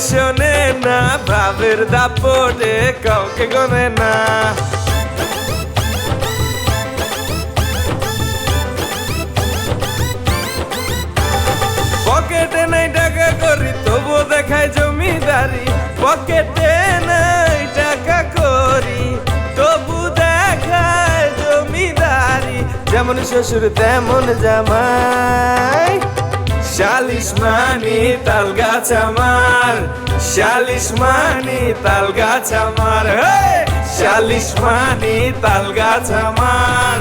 শোনে না, ভাবের দাপটে কাউকে গনে না। পকেটে নাই টাকা করি তবু দেখায় জমিদারি, পকেটে নাই টাকা করি তবু দেখায় জমিদারি। যেমন শ্বশুর তেমন জামাই, শালিশ মানি তাল গাছ আমার, শালিশ মানি তাল গাছ আমার, শালিশ মানি তাল গাছ আমার,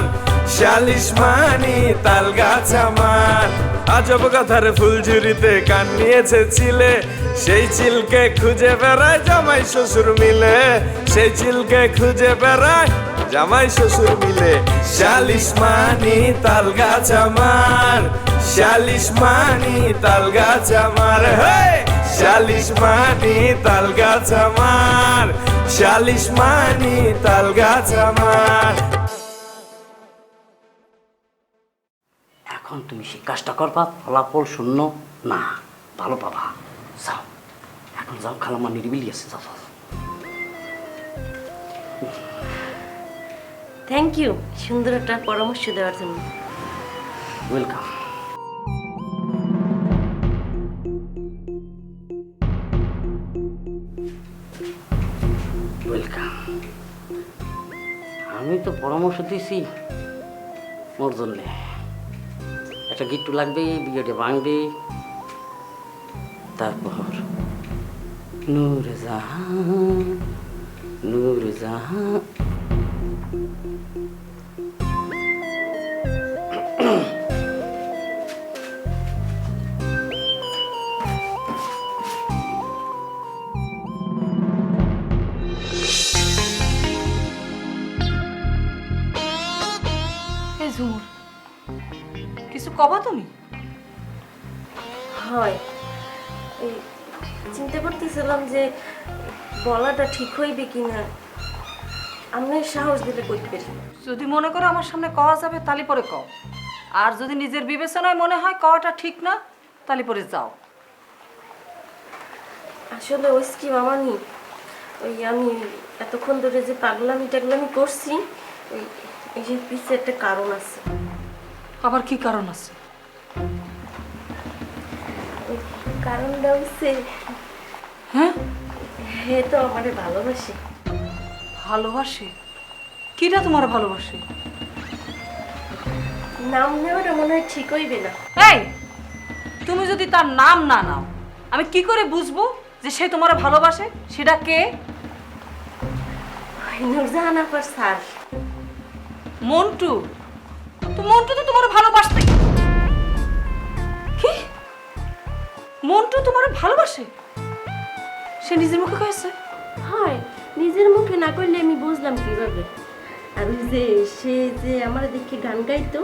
শালিশ মানি তাল গাছ আমার। আজব কথার ফুলঝুরিতে কান নিয়েছে ছিলে, সেই চিলকে খুঁজে বেড়ায় জামাই শ্বশুর মিলে, সেই চিলকে খুঁজে বেড়ায় জামাই শ্বশুর মিলে। শালিশ মানি তাল গাছ আমার, শালিশ মানি তাল গাছ আমার, শালিশ মানি তাল গাছ আমার, শালিশ মানি তাল গাছ আমার। এখন তুমি সেই কাজটা করবা, ফলাফল শূন্য না, ভালো পাবা। যাও এখন যাও, খালাম্মা নিরিবিলি আছে, যাও যাও। থ্যাংক ইউ সুন্দর একটা পরামর্শ দেওয়ার জন্য। ওয়েলকাম। ওয়েলকাম। আমি তো পরামর্শ দিছি মোর জন্যে, একটা গিট্টু লাগবে, বিয়েটা ভাঙবে, তারপর নূরজাহান নূরজাহান। ঝুমুর, কিছু কবা তুমি? হয় এই চিন্তা করতেছিলাম যে বলাটা ঠিক হইবে কিনা, আমি সাহস দিলে করতে পারি। যদি মনে করো আমার সামনে কওয়া যাবে তালি পরে কও, আর যদি নিজের বিবেচনায় মনে হয় কওয়াটা ঠিক না তালি পরে যাও। আসলে ওই কি মামানি, ওই আমি এতক্ষণ ধরে যে পাগলামি টাগলামি করছি, ওই এই যে পিছে একটা কারণ আছে। আবার কি কারণ আছে? ওই কারণটা হচ্ছে হ্যাঁ, হে তো আমারে ভালোবাসে। ভালোবাসে? কিটা তোমার ভালোবাসে? নাম নেওয়াটা মনে হয় ঠিক হইবে না। এই, তুমি যদি তার নাম না নাও আমি কি করে বুঝবো যে সে তোমার ভালোবাসে? সেটা কে? নূরজাহান আপার স্যার। মন্টু? তো মন্টু তো তোমার ভালোবাসতে। কি? মন্টু তোমার ভালোবাসে? সে নিজের মুখে কয়েছে? হয়, নিজের মুখে না করলে আমি বুঝলাম কিভাবে? আর ওই যে সে যে আমার দেখে গান গাইতো,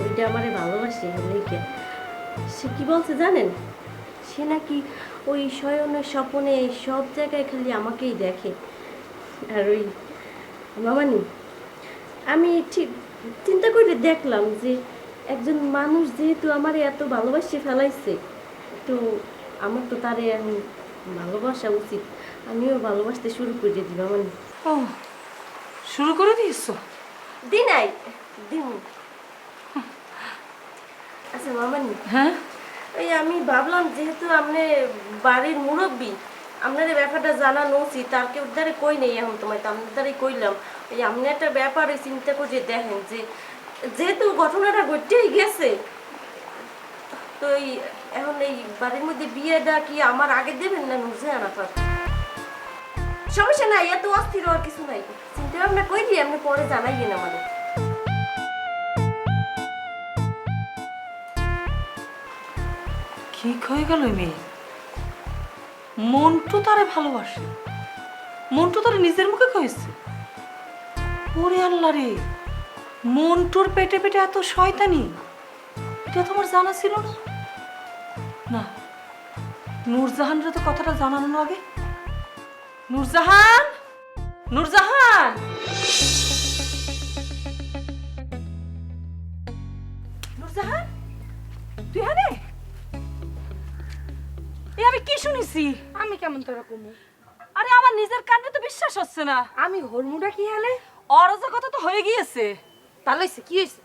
ওইটা আমারে ভালোবাসে লেখে। সে কি বলছে জানেন? সে নাকি ওই শয়নে স্বপনে সব জায়গায় খালি আমাকেই দেখে। আর ওই মামানি, আমি ঠিক চিন্তা করে দেখলাম যে একজন মানুষ যেহেতু আমার এত ভালোবাসে ফেলাইছে, তো আমার তো তারে এখন ভালোবাসা উচিত। আমিও ভালোবাসতে শুরু করে দিই মামানি। ও, শুরু করে দিয়েছো? দিনাই দিন। আচ্ছা মামানি, হ্যাঁ, ওই আমি ভাবলাম যেহেতু আপনি বাড়ির মুরব্বী, আপনার এই ব্যাপারটা জানানো উচিত। তার কেউ দ্বারে কই নেই এখন, তোমায় তো আপনার দ্বারাই কইলাম। ওই আপনি একটা ব্যাপার ওই চিন্তা করে দেখেন যে যেহেতু ঘটনাটা ঘটেই গেছে, তো এই এখন এই বাড়ির মধ্যে বিয়েটা কি আমার আগে দেবেন না নূরজাহান আপা? সমস্যা নাই, এত অস্থির আর কিছু নাই। চিন্তা ভাবনা কই দিয়ে আপনি পরে জানাইয়েন আমাদের। কি হয়ে গেল মেয়ে? মন্টু তারে ভালোবাসে? মন্টু তারে নিজের মুখে কয়েছে? ওরে আল্লাহ রে, মন্টুর পেটে পেটে এত শয়তানি, এটা তোমার জানা ছিল না? না, নূরজাহানরে তো কথাটা জানানোর আগে। নূরজাহান, নূরজাহান, নূরজাহান, তুই হানে এ আমি কি শুনেছি? আমি কেমন তোরা কমু? আরে আমার নিজের কানে তো বিশ্বাস হচ্ছে না। আমি হরমুডা কি হালে? অরাজকতা তো হয়ে গিয়েছে। তাহলে হইছে কি হইছে?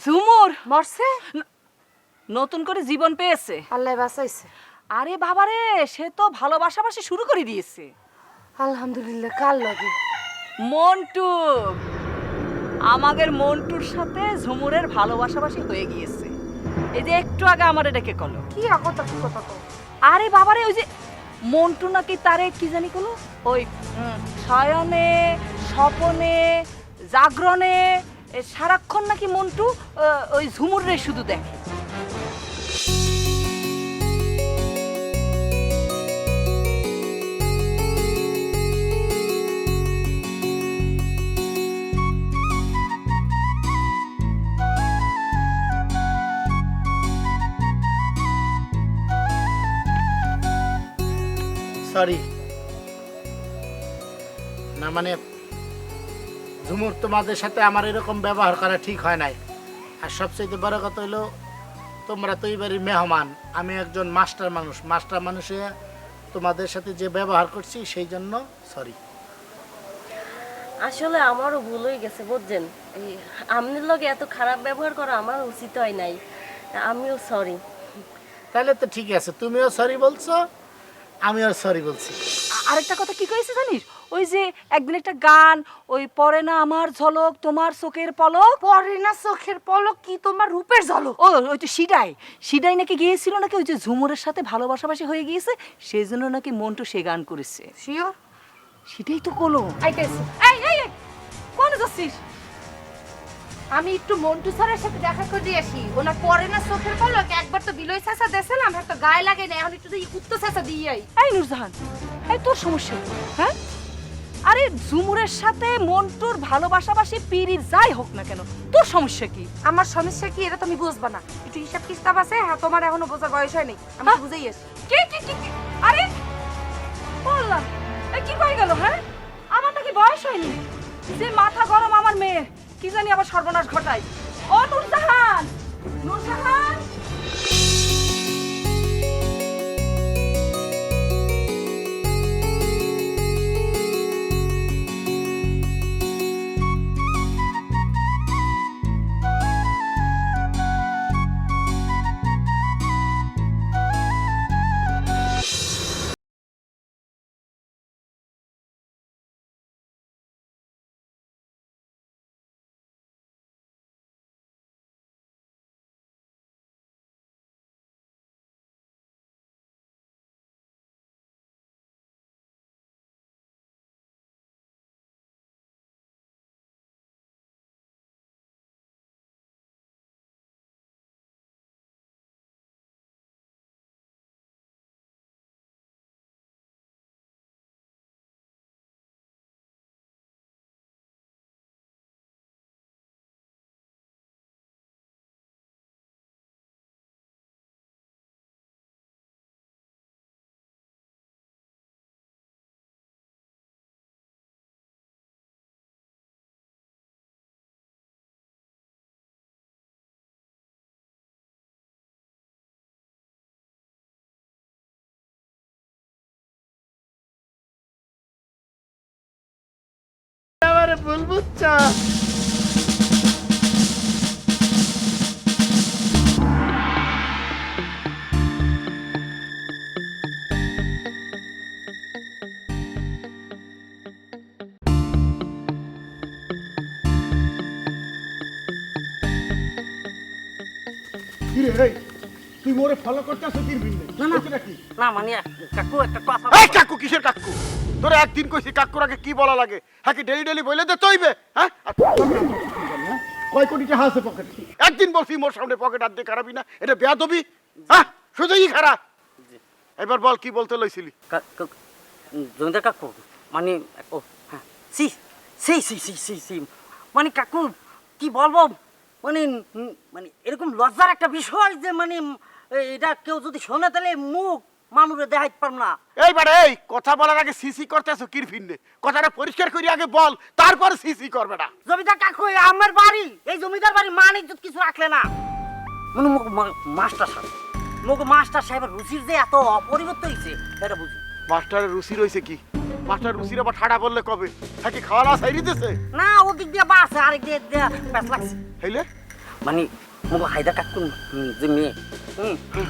ঝুমুর মরছে? নতুন করে জীবন পেয়েছে। আল্লাহ বাঁচাইছে। আরে বাবারে, সে তো ভালোবাসাবাসি শুরু করে দিয়েছে। আলহামদুলিল্লাহ। কার লাগে? মন্টু, আমাদের মন্টুর সাথে ঝুমুরের ভালোবাসাবাসি হয়ে গিয়েছে। এই যে একটু আগে আমারে ডেকে কলো। কি কথা কি কথা তো? আরে বাবারে, ওই যে মন্টু নাকি তারে কি জানি কলো, ওই শয়নে স্বপনে জাগরণে সারাক্ষণ নাকি মন্টু ওই ঝুমুরে শুধু দেখে। সরি না, মানে ঝুমুর, তোমাদের সাথে আমার এরকম ব্যবহার করা ঠিক হয় নাই। আর সবচেয়ে বড় কথা হলো, তোমরা তো এবারই মেহমান, আমি একজন মাস্টার মানুষ। মাস্টার মানুষে তোমাদের সাথে যে ব্যবহার করছি সেই জন্য সরি। আসলে আমারও ভুল হয়ে গেছে বুঝছেন, এই আমনের লগে এত খারাপ ব্যবহার করা আমার উচিত হয় নাই, আমিও সরি। তাহলে তো ঠিক আছে, তুমিও সরি বলছো, আমিও সরি বলছি। আরেকটা কথা কি কইছে জানিস, ওই যে একদিন একটা গান, ওই পরে না আমার ঝলক তোমার চোখের পলক। পরে না চোখের পলক কি তোমার রূপের ঝলক? ও ওই তো সিডাই নাকি গিয়েছিল নাকি, ওই যে ঝুমুরের সাথে ভালোবাসাবাসি হয়ে গিয়েছে, সেই জন্য নাকি মন্টু সে গান করেছে। শিওর? সেটাই তো কলো। আইতেছি। এই এই এই, কোনে যাচ্ছিস? আমি একটু মন্টু স্যারের সাথে দেখা করে দিয়ে আসি। ওনার পরে না চোখের পলক একবার তো বিলয় চাচা দেছিলাম, আর তো গায়ে লাগে না, এখন একটু এই কুত্তো চাচা দিয়ে আই। এই নুরজাহান, এই তোর সমস্যা কি? হ্যাঁ, আরে ঝুমুরের সাথে মন্টুর ভালোবাসাবাসি পিরিত যাই হোক না কেন, তোর সমস্যা কি? আমার সমস্যা কি এটা তুমি বুঝবা না। একটু হিসাব কিতাব আছে, হ্যাঁ তোমার এখনো বোঝার বয়স হয়নি, আমি হ্যাঁ? বুঝেই আসি। কি কি কি কি? আরে বললাম, এই কি কই গেল? হ্যাঁ, আমার নাকি বয়স হয়নি? যে মাথা গরম আমার মেয়ের, কি জানি আবার সর্বনাশ ঘটায়। ও নুরজাহান, নুরজাহান! আমার ভুল বুঝছো। তুই মোরে ফলো করতে আসো কি বিন্দে? না কি না, মানে কাকু একটা কথা। এই কাকু কিসের কাকু? তোরা একদিন কইছি কাকুর আগে কি বলা লাগে? হ্যাঁ, কি ডেলি ডেলি বইলে দে তৈবে? হ্যাঁ, কয় কোটি টাকা আছে পকেটে? একদিন বলছি মোর সামনে পকেট আর দিয়ে খারাপই না, এটা বেয়াদবি। হ্যাঁ, সোজাই খারাপ। এবার বল কি বলতে লইছিলি? জমিদার কাকু, মানে ও হ্যাঁ, সি সি সি সি সি সি মানে কাকু কি বলবো, মানে মানে এরকম লজ্জার একটা বিষয় যে মানে এটা কেউ যদি শোনে তাহলে মুখ মানুষে দেখাইতে পারব না। এইবার এই কথা বলার আগে সিসি করতেছো কির ফিননে? কথাটা পরিষ্কার করি আগে বল, তারপর সিসি করবে না। জমিদার কাকু, আমার বাড়ি, এই জমিদার বাড়ি মান ইজ্জত কিছু রাখলে না। মানে মাস্টার সাহেব মুখ মাস্টার সাহেবের রুচির যে এত অপরিবর্তন হয়েছে সেটা বুঝি। মাস্টারের রুচি রয়েছে কি? মাস্টার রুচির আবার ঠাড়া বললে কবে? থাকি খাওয়া না সাইরি দিতেছে না ওদিক দিয়ে বাসে আরেক দিয়ে দিয়ে প্যাঁচ লাগছে। হইলে মানে মুখ হায়দা কাকুন যে মেয়ে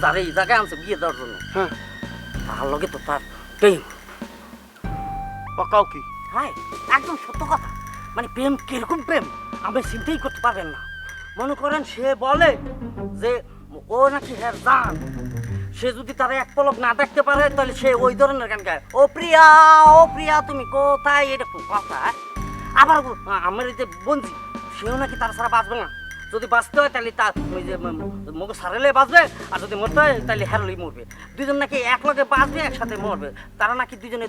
তার এই জায়গায় আনছে বিয়ে দেওয়ার জন্য, হ্যাঁ তার লগে তো তার প্রেম। পাকাও কি? হ্যাঁ একদম সত্য কথা। মানে প্রেম কিরকম প্রেম আপনি চিন্তাই করতে পারবেন না। মনে করেন সে বলে যে ও নাকি হ্যাঁ জান, সে যদি তারা এক পলক না দেখতে পারে তাহলে সে ওই ধরনের গান গায়, ও প্রিয়া তুমি কোথায়, এরকম কথা। আবার আমার এই যে বঞ্জি, সেও নাকি তার ছাড়া বাঁচবে না। যদি বাঁচতে হয় তাহলে তার ওই যে মগজ সারেলে বাঁচবে, আর যদি মরতে হয় তাহলে হ্যারলেই মরবে। দুজন নাকি এক লগে বাঁচবে, একসাথে মরবে। তারা নাকি দুজন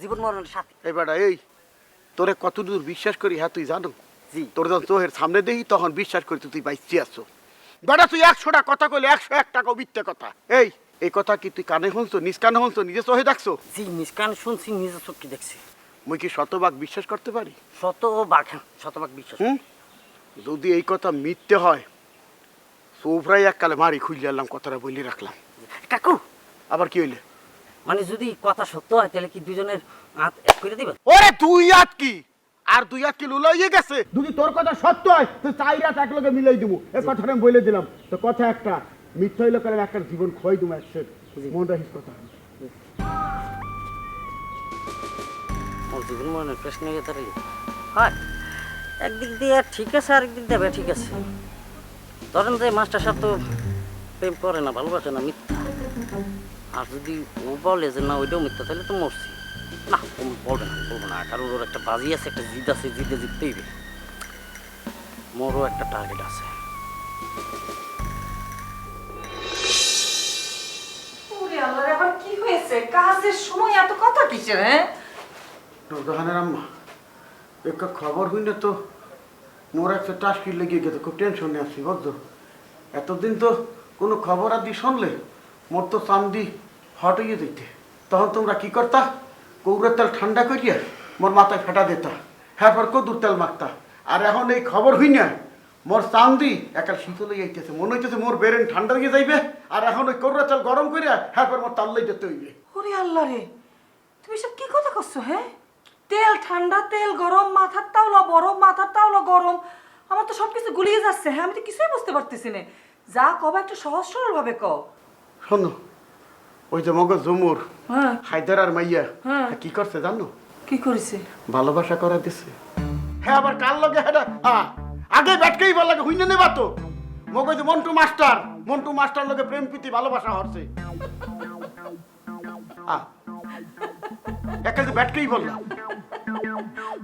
জীবন মরণের সাথে। এবারে এই তোরে কতদূর বিশ্বাস করি হ্যাঁ তুই জানো? জি তোর যখন চোখের সামনে দেখি তখন বিশ্বাস করি তুই বাইচি আসছো। বেটা তুই 100টা কথা কইলে 101 টাকা মিথ্যে কথা। এই কথা কি তুই কানে শুনছো, নিজ কানে শুনছো, নিজে চোখে দেখছো? জি নিষ্কান শুনছি, নিজে চোখে দেখছি। মুই কি শতভাগ বিশ্বাস করতে পারি? শতভাগ বিশ্বাস। যদি এই কথা মিথ্যে হয় সোফরাই এককালে মারি খুঁজলে এলাম, কথাটা বলি রাখলাম। কাকু আবার কি হইলে? মানে যদি কথা সত্য হয় তাহলে কি দুজনের হাত এক করে দিবেন? ওরে দুই হাত কি আর দুই হাত কি লুলাইয়ে গেছে? যদি তোর কথা সত্য হয় তো 4 হাত এক লগে মিলাই দিব, এই কথাটা আমি বলে দিলাম। তো কথা একটা, মিথ্যা হইলে কারণ একটা জীবন খোয়াই দিব একসের। মন রাখিস কথা। ওর জীবন মরণের প্রশ্ন হয়ে দাঁড়ালি। হয় একদিক দিয়ে ঠিক আছে, আরেক দিক দিয়ে ঠিক আছে। ধরেন যে মাস্টার সাহেব তো প্রেম করে না, ভালোবাসে না, মিথ্যা। আর যদি ও বলে যে না ওইটাও মিথ্যা তাহলে তো মরছি। না ও বলবে না, কারণ ওর একটা বাজি আছে, একটা জিদ আছে, জিদে জিততেই হবে। মোরও একটা টার্গেট আছে। ওরে আল্লাহ, আবার কি হয়েছে? কাজের সময় এত কথা কিসের? হ্যাঁ নবদানের আম্মা একটা খবর হইলে তো মোর একটা টাস্কি লেগে গেছে, খুব টেনশনে আছি বুঝছো। এতদিন তো কোনো খবর আদি শুনলে মোর তো চান্দি হট হয়ে যেতে। তখন তোমরা কি করতা? কৌরের তেল ঠান্ডা করিয়া মোর মাথায় ফেটা দিতা, হ্যাঁ পর কদুর তেল মাখতা। আর এখন এই খবর হই না মোর চান্দি একাল শীতলে যাইতেছে, মনে হইতেছে মোর বেরেন ঠান্ডা গিয়ে যাইবে। আর এখন ওই কৌরের তেল গরম করিয়া হ্যাঁ পর মোর তাল্লাই যেতে হইবে। ওরে আল্লাহ রে, তুমি সব কি কথা করছো? হ্যাঁ তেল ঠান্ডা, তেল গরম, মাথার তাওলা বরফ, মাথার তাওলা গরম। আমার তো সবকিছু গুলিয়ে যাচ্ছে। হ্যাঁ আমি তো কিছুই বুঝতে পারতেছি না। যা কবে একটু সহজ সরল ভাবে কও। শোনো, ওই যে মগজ জমুর হ্যাঁ হায়দার আর মাইয়া হ্যাঁ। কি করছে জানো? কি করেছে? ভালোবাসা করা দিছে। হ্যাঁ আবার কার লগে হেডা আগে ব্যাটকেই বল লাগে হইনা নেবা তো। মগজ মন্টু মাস্টার লগে প্রেম প্রীতি ভালোবাসা হচ্ছে। একা যে ব্যাটকেই বললা।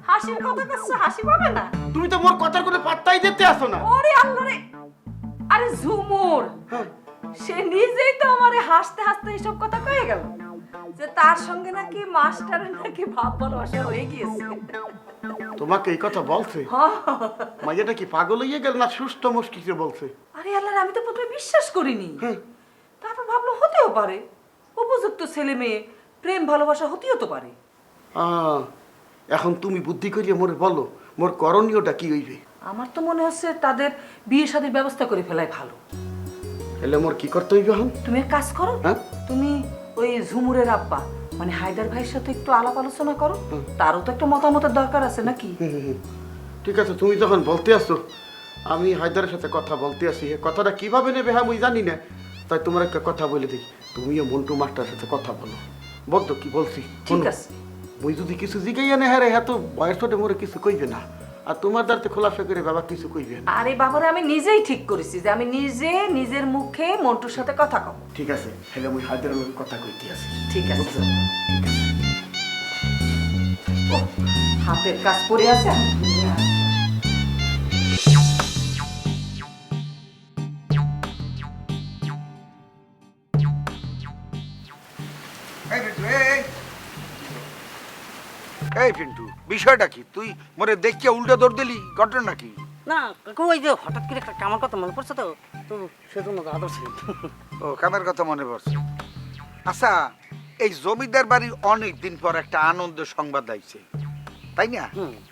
হাসির কথা করছো, হাসি পাবে না। তুমি তো মোর কথার কোনো পাত্তাই দিতে আসো না। ওরে আল্লাহ রে, আরে ঝুমুর সে নিজেই তো আমারে হাসতে হাসতে এইসব কথা কয়ে গেল যে তার সঙ্গে নাকি মাস্টারের নাকি ভাব ভালোবাসা হয়ে গিয়েছে। তোমাকে এই কথা বলছে? মাইয়াটা কি পাগল হয়ে গেল না সুস্থ মস্তিষ্কে বলছে? আরে আল্লাহ, আমি তো প্রথমে বিশ্বাস করিনি। তারপর ভাবলাম হতেও পারে, উপযুক্ত ছেলে মেয়ে, প্রেম ভালোবাসা হতেও তো পারে। এখন তুমি বুদ্ধি করিয়ে মোরে বলো মোর করণীয়টা কি হইবে? আমার তো মনে হচ্ছে তাদের বিয়ে শাদীর ব্যবস্থা করে ফেলাই ভালো। এলে মোর কি করতে হইবে এখন? তুমি এক কাজ করো, তুমি ওই ঝুমুরের আব্বা মানে হায়দার ভাইয়ের সাথে একটু আলাপ আলোচনা করো। তারও তো একটা মতামতের দরকার আছে নাকি? ঠিক আছে, তুমি যখন বলতে আসো আমি হায়দারের সাথে কথা বলতে আসি। কথাটা কিভাবে নেবে হ্যাঁ আমি জানি না, তাই তোমার একটা কথা বলে দেখি। তুমিও মন্টু মাস্টারের সাথে কথা বলো, বলতো কি বলছি। ঠিক আছে, ওই যদি কিছু জিগাইয়া নে হ্যাঁ হ্যাঁ তো বয়স ছোটে মোরে কিছু কইবে না, আর তোমার দ্বারতে খোলাসা করে বাবা কিছু কইবে না। আরে বাবারে আমি নিজেই ঠিক করেছি যে আমি নিজের মুখে মন্টুর সাথে কথা কব। ঠিক আছে, হেলে আমি হায়দারের লোক কথা কইতে আসি। ঠিক আছে, বুঝছো? ঠিক আছে। ও, হাতের কাজ পড়ে আছে। এই পিন্টু, বিষয়টা কি? তুই মরে দেখিয়া উল্টা দৌড় দিলি, ঘটনা কি? না কাকু ওই যে হঠাৎ করে একটা আমার কথা মনে পড়ছে তো, তো সেজন্য আদর ছিল। ও কামের কথা মনে পড়ছে। আচ্ছা, এই জমিদার বাড়ির অনেক দিন পর একটা আনন্দ সংবাদ আইছে, তাই না?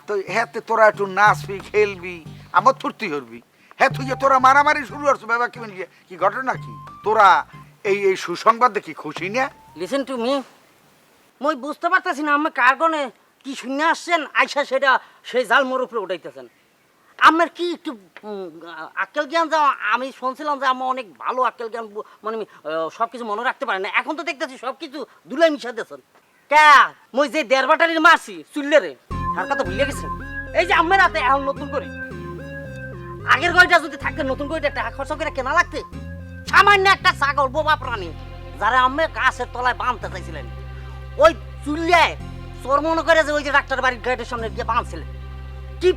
তো হ্যাঁ তোরা একটু নাচবি, খেলবি, আমার ফুর্তি করবি। হ্যাঁ তুই তোরা মারামারি শুরু করছো বাবা, কি কি ঘটনা কি? তোরা এই এই সুসংবাদ দেখি খুশি না? লিসেন টু মি, মই বুঝতে পারতেছি না আমি কার গনে কি শুনে আসছেন, আইসা সেটা সেই জাল মোর উপরে উঠাইতেছেন। আমার কি একটু আক্কেল জ্ঞান যা, আমি শুনছিলাম যে আমার অনেক ভালো আক্কেল জ্ঞান, মানে সব কিছু মনে রাখতে পারে না, এখন তো দেখতেছি সব কিছু দুলাই মিশা দিয়েছেন। কে মই যে 1.5 বাটারির মারছি চুললে রে, তার কথা ভুলে গেছেন। এই যে আমার হাতে এখন নতুন করে, আগের গইটা যদি থাকতে নতুন গইটা টাকা খরচ করে কেনা লাগতে, সামান্য একটা ছাগল বোবা প্রাণী যারা আমি গাছের তলায় বাঁধতে চাইছিলেন, ওই চুল্লায় চোর মনে করে যে ওই যে ডাক্তার বাড়ির গেটের সামনে গিয়ে বাঁধছিলেন, কি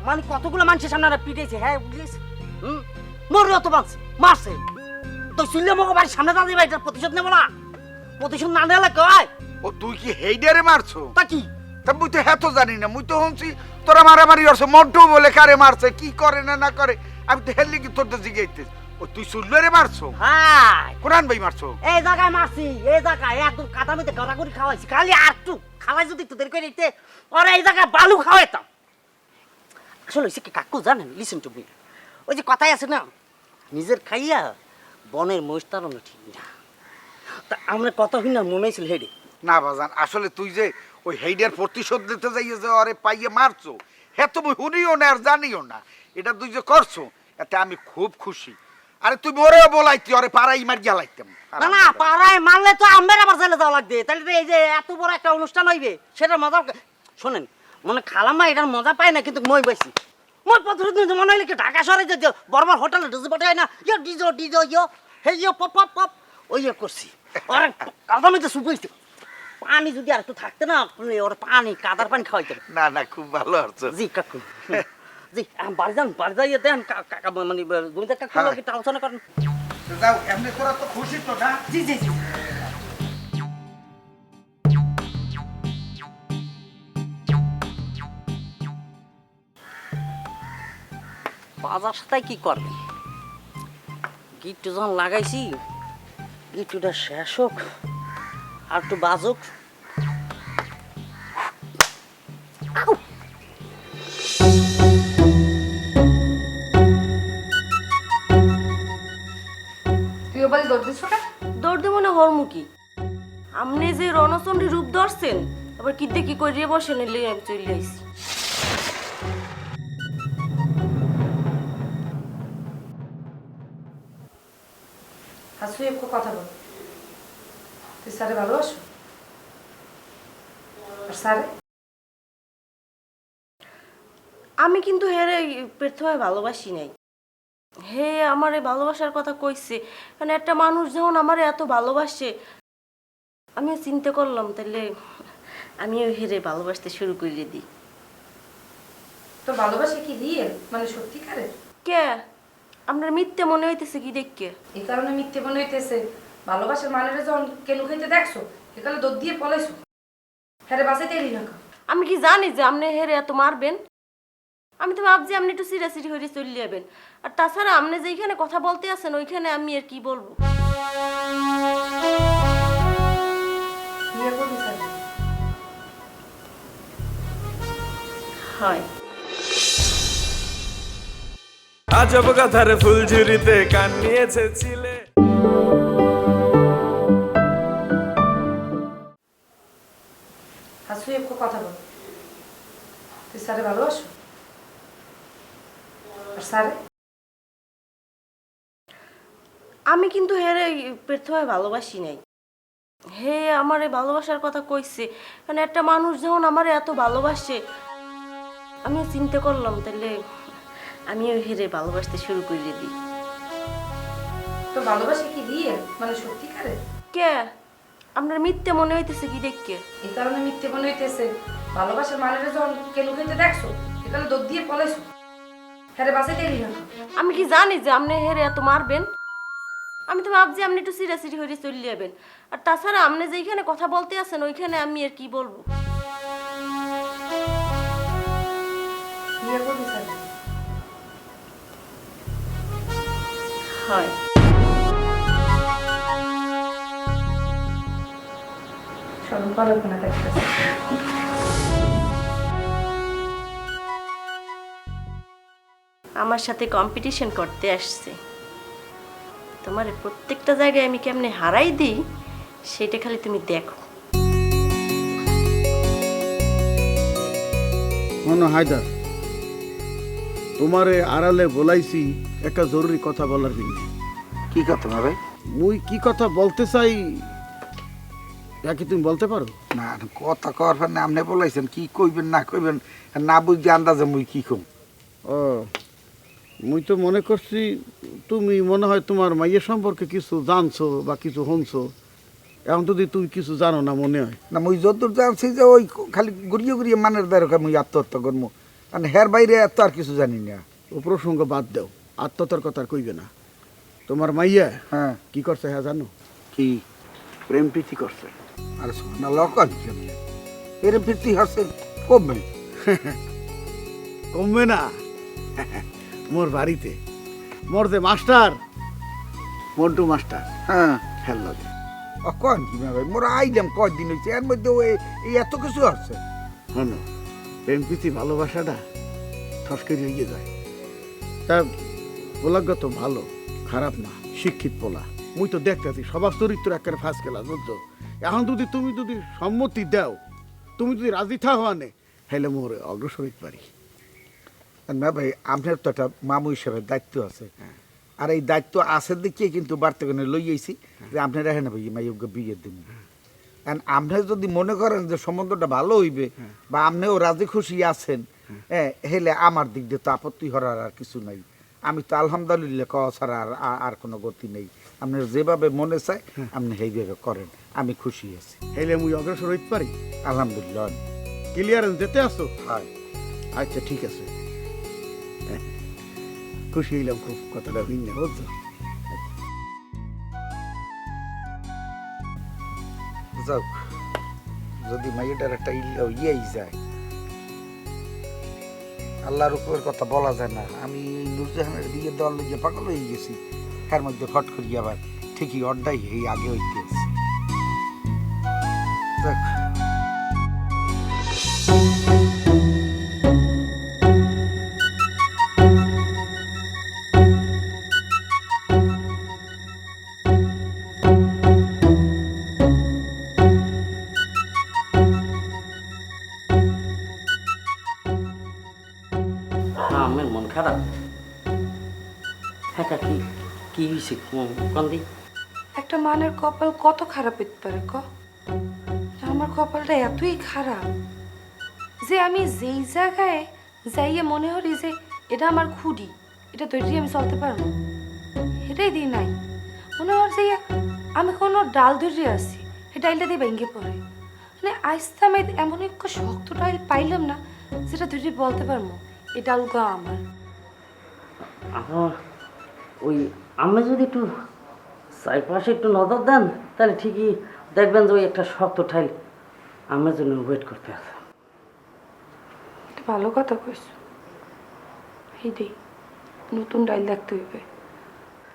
মানে কতগুলো মানুষের সামনে পিটেছে, হ্যাঁ বুঝলিস, মরেও তো বাঁধছে, মারছে তো চুল্লে মগো বাড়ির সামনে দাঁড়িয়ে ভাই, এটার প্রতিশোধ নেবো না? প্রতিশোধ না নিলে কয় ও তুই কি হেইডারে মারছো? তা কি তা মুই তো হ্যাঁ তো জানি না, মুই তো শুনছি তোরা মারামারি করছো, মন্টু বলে কারে মারছে, কি করে না না করে, আমি তো হেললি কি তোর তো জিগাইতে। ও তুই চুল্লরে মারছো? হ্যাঁ কোরআন ভাই মারছো? এই জায়গায় মারছি, এই জায়গায় একদম কাদামিতে গড়াগড়ি খাওয়াইছি, খালি আর একটু খাওয়াই যদি একটু দেরি করে দিতে, ওরা এই জায়গায় বালু খাওয়াইতাম। আসলে হয়েছে কি কাকু জানেন, লিসেন টু মি, ওই যে কথাই আছে না, নিজের খাইয়া বনের মহিষ তাড়ানো ঠিক না, তা আমরা কথা হই না মনে হয়েছিল হেডে। না বাজান, আসলে তুই যে ওই হেইডার প্রতিশোধ দিতে যাইয়ে যে আরে পাইয়ে মারছো, হ্যাঁ তুমি শুনিও না আর জানিও না, এটা তুই যে করছো এতে আমি খুব খুশি। আরে তুই মরেও বলাইতি ওরে পাড়াই মার গেলাইতাম। না না, পাড়ায় মারলে তো আমার আবার জেলে যাওয়া লাগবে, তাহলে তো এই যে এত বড় একটা অনুষ্ঠান হইবে সেটার মজা শোনেন, মনে খালাম্মা এটার মজা পায় না, কিন্তু মই পাইছি। মই প্রতিদিন মনে হইলে কি ঢাকা শহরে যে বড় বড় হোটেলে ডিজে পাঠায় না, ইয়ো ডিজো ডিজো ইয়ো হে ইয়ো পপ পপ পপ, ওই ইয়ে করছি। ওরা কাদামিতে সুপাইছে, পানি যদি আর একটু থাকতে না, ওর পানি কাদার পানি খাওয়াইতে। না না, খুব ভালো হচ্ছে। জি কাকু, জি বাড়ি যান, বাড়ি যাইয়ে দেন কাকা, মানে জমিদার কাকু একটা আলোচনা করেন। যাও, এমনি তোরা তো খুশি তো না? জি জি জি। বাজার সাথে কি করবেন, গিট্টু যখন লাগাইছি, গিট্টুটা শেষ হোক আর একটু বাজুক। তুইও বলে দৌড় দিস ওটা? দৌড় দেবো না হরমুখী, আপনি যে রণচন্ডী রূপ ধরছেন, আবার কি দেখি করিয়ে বসেন, এলে আমি চলে আইছি। হাসু একটু কথা বল, তুই স্যারে ভালোবাসো? আর স্যারে? আমি কিন্তু হেরে প্রথমে ভালোবাসি নাই, হে আমার এই ভালোবাসার কথা কইছে, মানে একটা মানুষ যখন আমার এত ভালোবাসে, আমিও চিন্তা করলাম তাহলে আমিও হেরে ভালোবাসতে শুরু করে দিই। তোর ভালোবাসা কি রিয়েল, মানে সত্যিকারের? কে আপনার মিথ্যে মনে হইতেছে কি দেখকে? এই কারণে মিথ্যে মনে হইতেছে, ভালোবাসার মানুষের যখন কেন খাইতে দেখছো, একালে দৌড় দিয়ে পলাইছো, হ্যাঁ বাসাইতে এলি না। আমি কি জানি যে আপনি হেরে এত মারবেন? আমি তো ভাবছি আপনি একটু সিরিয়াসলি হয়ে চলে যাবেন, আর তাছাড়া আপনি যেখানে কথা বলতে আছেন ওইখানে আমি আর কি বলবো। বিয়ে করবি স্যার? হয় আজব কথার ফুলঝুরিতে কান নিয়েছে ছিলে। হাসু একটু কথা বল, তুই স্যারে ভালোবাসো? আর স্যারে? আমি কিন্তু হেরে প্রথমে ভালোবাসি নাই, হে আমার এই ভালোবাসার কথা কইছে, মানে একটা মানুষ যখন আমার এত ভালোবাসে, আমিও চিন্তা করলাম তাহলে আমিও হেরে ভালোবাসতে শুরু করে দিই। তোর ভালোবাসা কি রিয়েল, মানে সত্যিকারের? কে আপনার মিথ্যে মনে হইতেছে কি দেখকে? এই কারণে মিথ্যে মনে হইতেছে, ভালোবাসার মানুষের যখন কেন খাইতে দেখছো, একালে দৌড় দিয়ে পলাইছো, হ্যাঁ বাসাইতে এলি না। আমি কি জানি যে আপনি হেরে এত মারবেন? আমি তো ভাবছি আপনি একটু সিরিয়াসলি হয়ে চলে যাবেন, আর তাছাড়া আপনি যেখানে কথা বলতে আছেন ওইখানে আমি আর কি বলবো। বিয়ে করবি স্যার? হয় সরম পারো না দেখতেছি। আমার সাথে কম্পিটিশন করতে আসছে, তো তোমার প্রত্যেকটা জায়গায় আমি কেমনে হারাই দিই সেটা খালি তুমি দেখো। মনো হায়দার, তোমারে আড়ালে বলাইছি একটা জরুরি কথা বলার জন্য। কি কথা না ভাই? মুই কি কথা বলতে চাই কি তুমি বলতে পারো? না কথা কর না, আপনি বলাইছেন কি কইবেন না কইবেন, না বুঝতে আন্দাজে মুই কি কম। ও, মুই তো মনে করছি তুমি মনে হয় তোমার মাইয়ের সম্পর্কে কিছু জানছো বা কিছু শুনছো। এখন যদি তুমি কিছু জানো না মনে হয়। না মুই যতদূর জানছি যে ওই খালি ঘুরিয়ে ঘুরিয়ে মানের দ্বারা মুই আত্মহত্যা করবো, কারণ হের বাইরে এত আর কিছু জানি না। ও প্রসঙ্গ বাদ দাও, আত্মহত্যার কথা আর কইবে না। তোমার মাইয়া হ্যাঁ কি করছে হ্যাঁ জানো? কি? প্রেম প্রীতি করছে। আরে না লকন কেমন এরম ফিরতি হচ্ছে কমবে? কমবে না। মোর বাড়িতে মোর যে মাস্টার মন্টু মাস্টার, হ্যাঁ খেল লাগে। কন কি ভাই, মোর আইলাম কয়দিন হয়েছে, এর মধ্যে ওই এই এত কিছু হচ্ছে। শোনো, প্রেম প্রীতি ভালোবাসাটা ঠসকে এগিয়ে যায়। তা পোলাগত ভালো, খারাপ না, শিক্ষিত পোলা। মুই তো দেখতেছি স্বভাব চরিত্র একেবারে ফার্স্ট ক্লাস, বুঝছো? এখন তুমি যদি সম্মতি দাও, তুমি যদি রাজি থাও আনে, হেলে মোর অগ্রসর হইতে পারি। না ভাই, আপনার তো একটা মামু হিসাবে দায়িত্ব আছে, আর এই দায়িত্ব আছে দেখে কিন্তু বাড়তে করে লইয়েছি যে আপনার রাখেন না ভাই মাইকে বিয়ে দিন। কারণ আপনার যদি মনে করেন যে সম্বন্ধটা ভালো হইবে বা আপনিও রাজি খুশি আছেন, হ্যাঁ, হেলে আমার দিক দিয়ে তো আপত্তি হওয়ার আর কিছু নাই। আমি তো আলহামদুলিল্লাহ কওয়া ছাড়া আর কোনো গতি নেই। আপনার যেভাবে মনে চায় আপনি সেইভাবে করেন, আমি খুশি আছি। হেলে মুই অগ্রসর হইতে পারি আলহামদুলিল্লাহ। ক্লিয়ারেন্স যেতে আসো? হয়। আচ্ছা ঠিক আছে, খুশি হইলাম খুব কথাটা ভিন্ন, বুঝছো? যাক, যদি মাইটার একটা ইয়েই যায়, আল্লাহর উপরের কথা বলা যায় না। আমি নুরজাহানের বিয়ে দেওয়ার লইয়া পাগল হয়ে গেছি, তার মধ্যে ফট করি আবার ঠিকই অড্ডাই এই আগে হইতে আছে। যাক, হ্যাঁ, আমার মন খারাপ। হ্যাঁ কাকি, কি হয়েছে কোন দিক? একটা মানের কপাল কত খারাপ হতে পারে ক? আমার কপালটা এতই খারাপ যে আমি যেই জায়গায় যাইয়ে মনে হরি যে এটা আমার খুঁড়ি, এটা ধরে আমি চলতে পারবো, এটাই দিই নাই। মনে হয় যে আমি কোনো ডাল ধরে আছি, এই ডাইলটা দিয়ে ভেঙে পড়ে। মানে আইসতে আমি এমন এক শক্ত ডাইল পাইলাম না যেটা ধরে বলতে পারবো এই ডালগা আমার। আমার ওই আপনি যদি একটু চারপাশে একটু নজর দেন তাহলে ঠিকই দেখবেন যে ওই একটা শক্ত ঠাইল আমার জন্য ওয়েট করতে আছে। এটা ভালো কথা কইস। এই দে নতুন ডাইল দেখতে হইবে,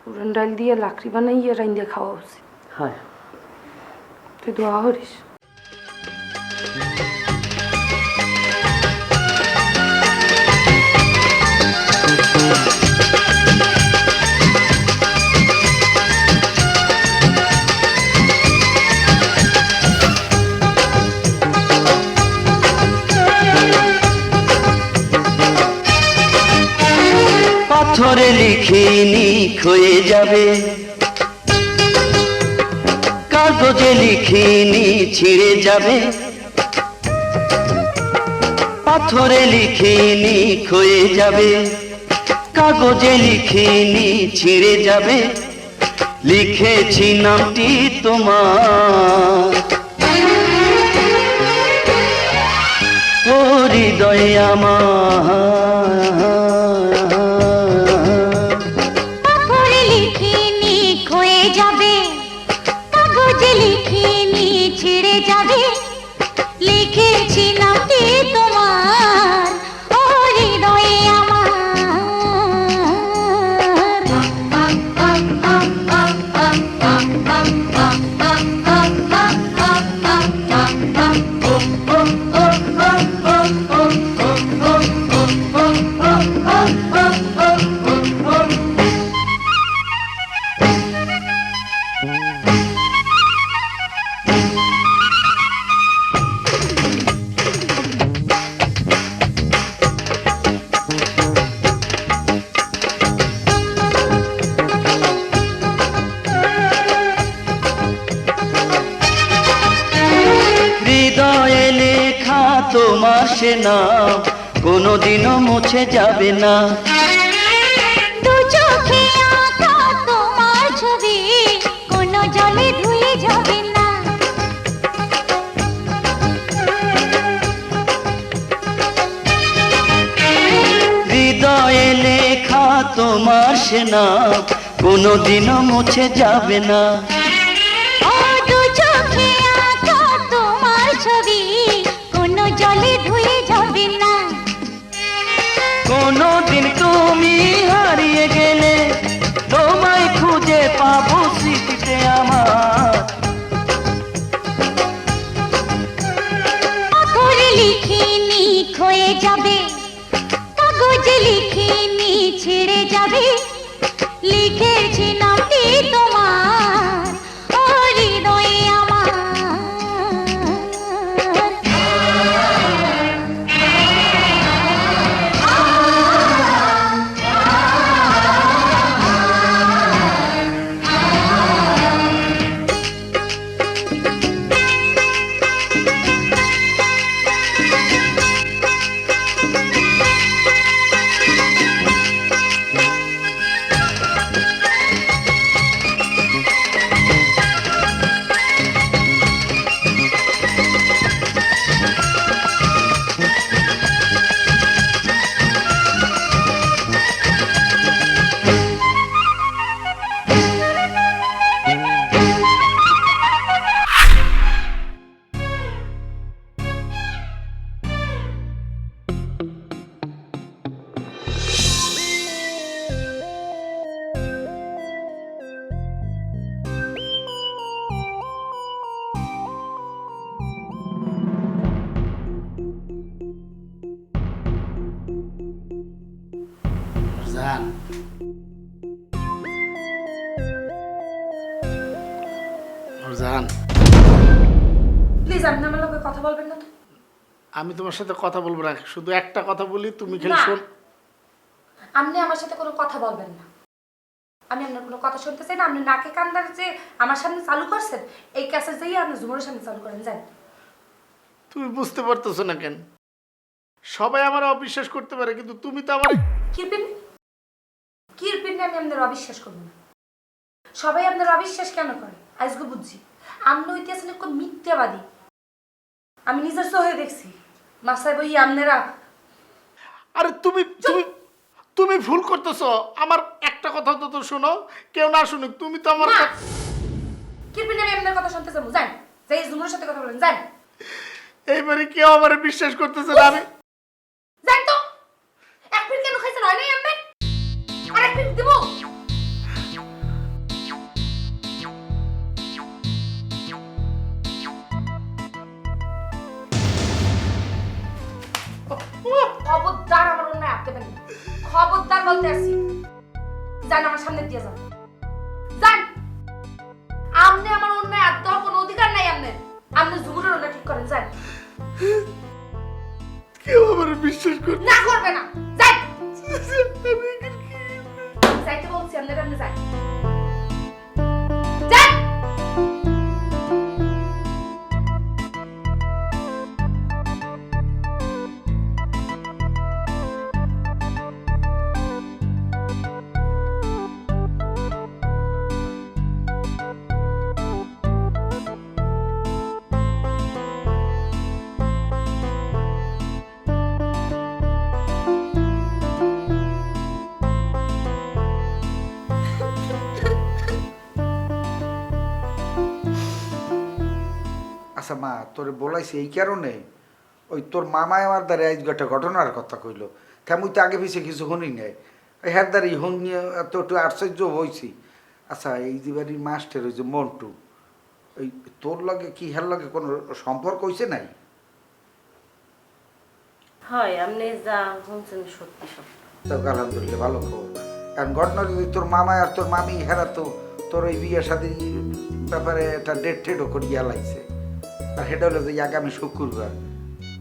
পুরান ডাইল দিয়ে লাকড়ি বানাইয়া রাইন দিয়ে খাওয়া উচিত। হয়, তুই দোয়া করিস। পাথরে লিখিনি ক্ষয়ে যাবে, কাগজে লিখিনি ছিঁড়ে যাবে। পাথরে লিখিনি ক্ষয়ে যাবে, কাগজে লিখিনি ছিঁড়ে যাবে। লিখেছি নামটি তোমার, ও হৃদয়ে আমার। লিখেছি নামটি তোমার, ও হৃদয়ে আমার। তোমার সে নাম কোনোদিনও মুছে যাবে না। দু চোখে আঁকা তোমার ছবি কোনো জলে ধুয়ে যাবে না। হৃদয়ে লেখা তোমার সে নাম কোনোদিনও মুছে যাবে না। ও দু চোখে আঁকা তোমার ছবি কোনো জলে ধুয়ে যাবে না। কোনোদিন তুমি হারিয়ে গেলে তোমায় খুঁজে পাবো স্মৃতিতে আমার। পাথরে লিখে নিখ হয়ে যাবে, কাগজে লিখে নি ছেড়ে যাবে। লিখেছি নামটি তোমার ও হৃদয়ে আমার। জান জান প্লিজ আপনি আমার লগে কথা বলবেন না তো। আমি তোমার সাথে কথা বলবো না, শুধু একটা কথা বলি, তুমি খালি না। শোন। আপনি আমার সাথে কোনো কথা বলবেন না। আমি আপনার কোনো কথা শুনতে চাই না। আপনি নাকে কান্দার যে আমার সামনে চালু করছেন, এই ক্যাসেট যেই আপনি ঝুমুরের সামনে চালু করেন যান। তুমি বুঝতে পারতেছো না কেন? সবাই আমার অবিশ্বাস করতে পারে, কিন্তু তুমি তো আমার কিরপিন আমি আপনার অবিশ্বাস করবো না। সবাই আপনার অবিশ্বাস কেন করে আজকে বুঝছি। আপনি হইতেছেন একটু মিথ্যাবাদী। আমি নিজের চোখে দেখছি মাসায় বই আপনারা। আরে তুমি তুমি তুমি ভুল করতেছো। আমার একটা কথা তো শোনো, কেউ না শুনুক। তুমি তো আমার কিরপিন আমি আপনার কথা শুনতে চাবো যান। যাই ঝুমুরের সাথে কথা বলেন যান। এইবারে কেউ আমার বিশ্বাস করতেছে না। আমি যান তো। এক মিনিট কেন খাইছেন হয় নাই আপনি? আর এক মিনিট দিব। খবরদার আমার অন্যায় হাত দেবেন না। খবরদার বলতে আসছি। যান আমার সামনে দিয়ে যান। যান। আপনি আমার অন্যায় হাত দেওয়ার কোনো অধিকার নাই আপনার। আপনি ঝুমুরের অন্যায় ঠিক করেন যান। কেউ আমার বিশ্বাস করতে না করবে না। যান। যাইতে বলছি আপনার আপনি যান। যান। আচ্ছা মা, তোরে বলাইছি এই কারণে, ওই তোর মামায় আমার দ্বারা আজ একটা ঘটনার কথা কইলো। তেমন তো আগে পিছিয়ে কিছু শুনি নাই। হ্যার দ্বারা হন নিয়ে তো একটু আশ্চর্য হয়েছি। আচ্ছা, এই যে বাড়ির মাস্টার ওই যে মন্টু, ওই তোর লগে কি হ্যার লগে কোনো সম্পর্ক হয়েছে নাই? হয় আপনি যা শুনছেন সত্যি সত্য। তো আলহামদুলিল্লাহ, ভালো খবর। কারণ ঘটনা যদি তোর মামায় আর তোর মামি হেরা তো তোর ওই বিয়ের সাথে ব্যাপারে একটা ডেট টেটও করিয়া লাইছে। আর সেটা হলো যে আগামী শুক্রবার।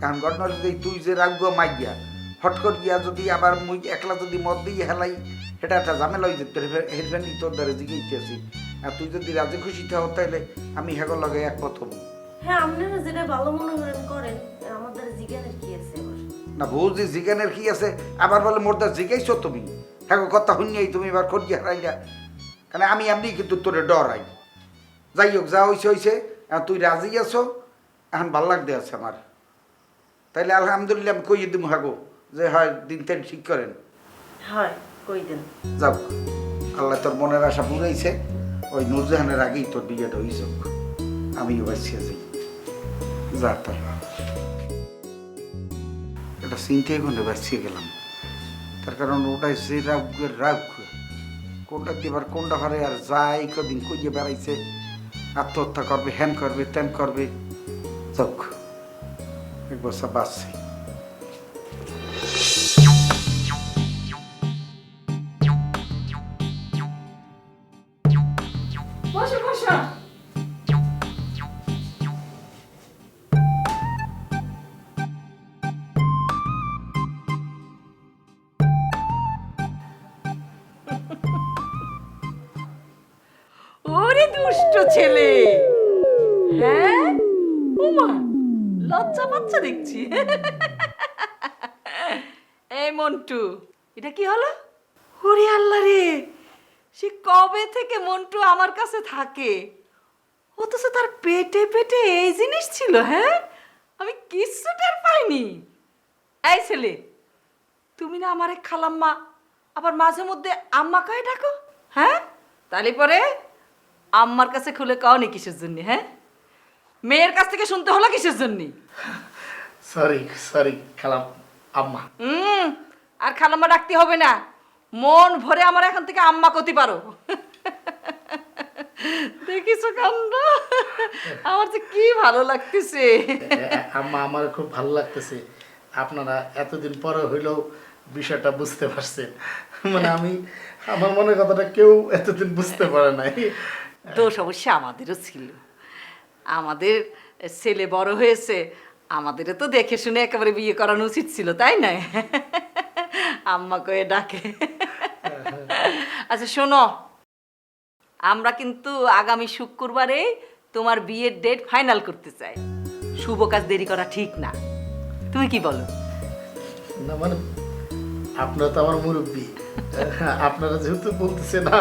কারণ ঘটনা হলো যে তুই যে রাগুয়া মাইয়া হট করিয়া যদি আবার মুই একলা যদি মদ দিয়ে হেলাই, সেটা একটা ঝামেলা হয়ে যেত। হেরফেনি তোর দ্বারা জিগেইতেছি। আর তুই যদি রাজি খুশি থাও তাহলে আমি হেগর লগে এক প্রথম। হ্যাঁ আপনারা যেটা ভালো মনে করেন করেন, আমাদের জিজ্ঞানের কি আছে আবার? না বৌদি জিজ্ঞানের কি আছে, আবার বলে মোরদা জিজ্ঞাইছো তুমি, হ্যাঁ কথা শুনিয়াই তুমি এবার খোঁজ হারাইলা। কারণ আমি এমনি কিন্তু তোরে ডরাই। যাই হোক, যা হয়েছে হয়েছে, এখন তুই রাজি আছো, এখন ভাল লাগতে আছে আমার। তাইলে আলহামদুলিল্লাহ আমি কইয়ে দিব হাগো যে হয় দিন তেন ঠিক করেন। হয় কই দেন। যাও, আল্লাহ তোর মনের আশা পুরাইছে, ওই নূরজাহানের আগেই তোর বিয়েটা হয়েছে। আমিও বাঁচিয়ে যাই, যা তাই এটা চিন্তাই করে বাঁচিয়ে গেলাম। তার কারণ ওটাই যে রাগ কোনটা দিবার কোনটা হারে, আর যাই কদিন কইয়ে বেড়াইছে আত্মহত্যা করবে, হ্যান করবে, ত্যান করবে। যাক, এক বছর বাঁচছে। বসো বসো। ওরে দুষ্ট ছেলে, হ্যাঁ ওমা লজ্জা পাচ্ছা দেখছি। এই মন্টু, এটা কি হলো? ওরে আল্লাহ রে, সে কবে থেকে মন্টু আমার কাছে থাকে, অথচ তার পেটে পেটে এই জিনিস ছিল। হ্যাঁ, আমি কিচ্ছু টের পাইনি। এই ছেলে, তুমি না আমারে খালাম্মা, আবার মাঝে মধ্যে আম্মা কয়ে ডাকো? হ্যাঁ, তাহলে পরে আম্মার কাছে খুলে কাওনি কিসের জন্য? হ্যাঁ, মেয়ের কাছ থেকে শুনতে হলো কিসের জন্য? সরি সরি খালাম আম্মা। আর খালাম্মা ডাকতে হবে না, মন ভরে আমার এখন থেকে আম্মা কতি পারো। দেখিস কাণ্ড, আমার তো কি ভালো লাগতেছে। আম্মা, আমার খুব ভালো লাগতেছে আপনারা এতদিন পরে হইলেও বিষয়টা বুঝতে পারছেন। মানে আমার মনের কথাটা কেউ এতদিন বুঝতে পারে নাই। দোষ অবশ্য আমাদেরও ছিল, আমাদের ছেলে বড় হয়েছে, আমাদেরও তো দেখে শুনে একেবারে বিয়ে করানো উচিত ছিল, তাই না? আম্মা কয়ে ডাকে। আচ্ছা শোনো, আমরা কিন্তু আগামী শুক্রবারে তোমার বিয়ের ডেট ফাইনাল করতে চাই। শুভ কাজ দেরি করা ঠিক না, তুমি কি বলো? না মানে আপনারা তো আমার মুরব্বী, আপনারা যেহেতু বলতেছে না,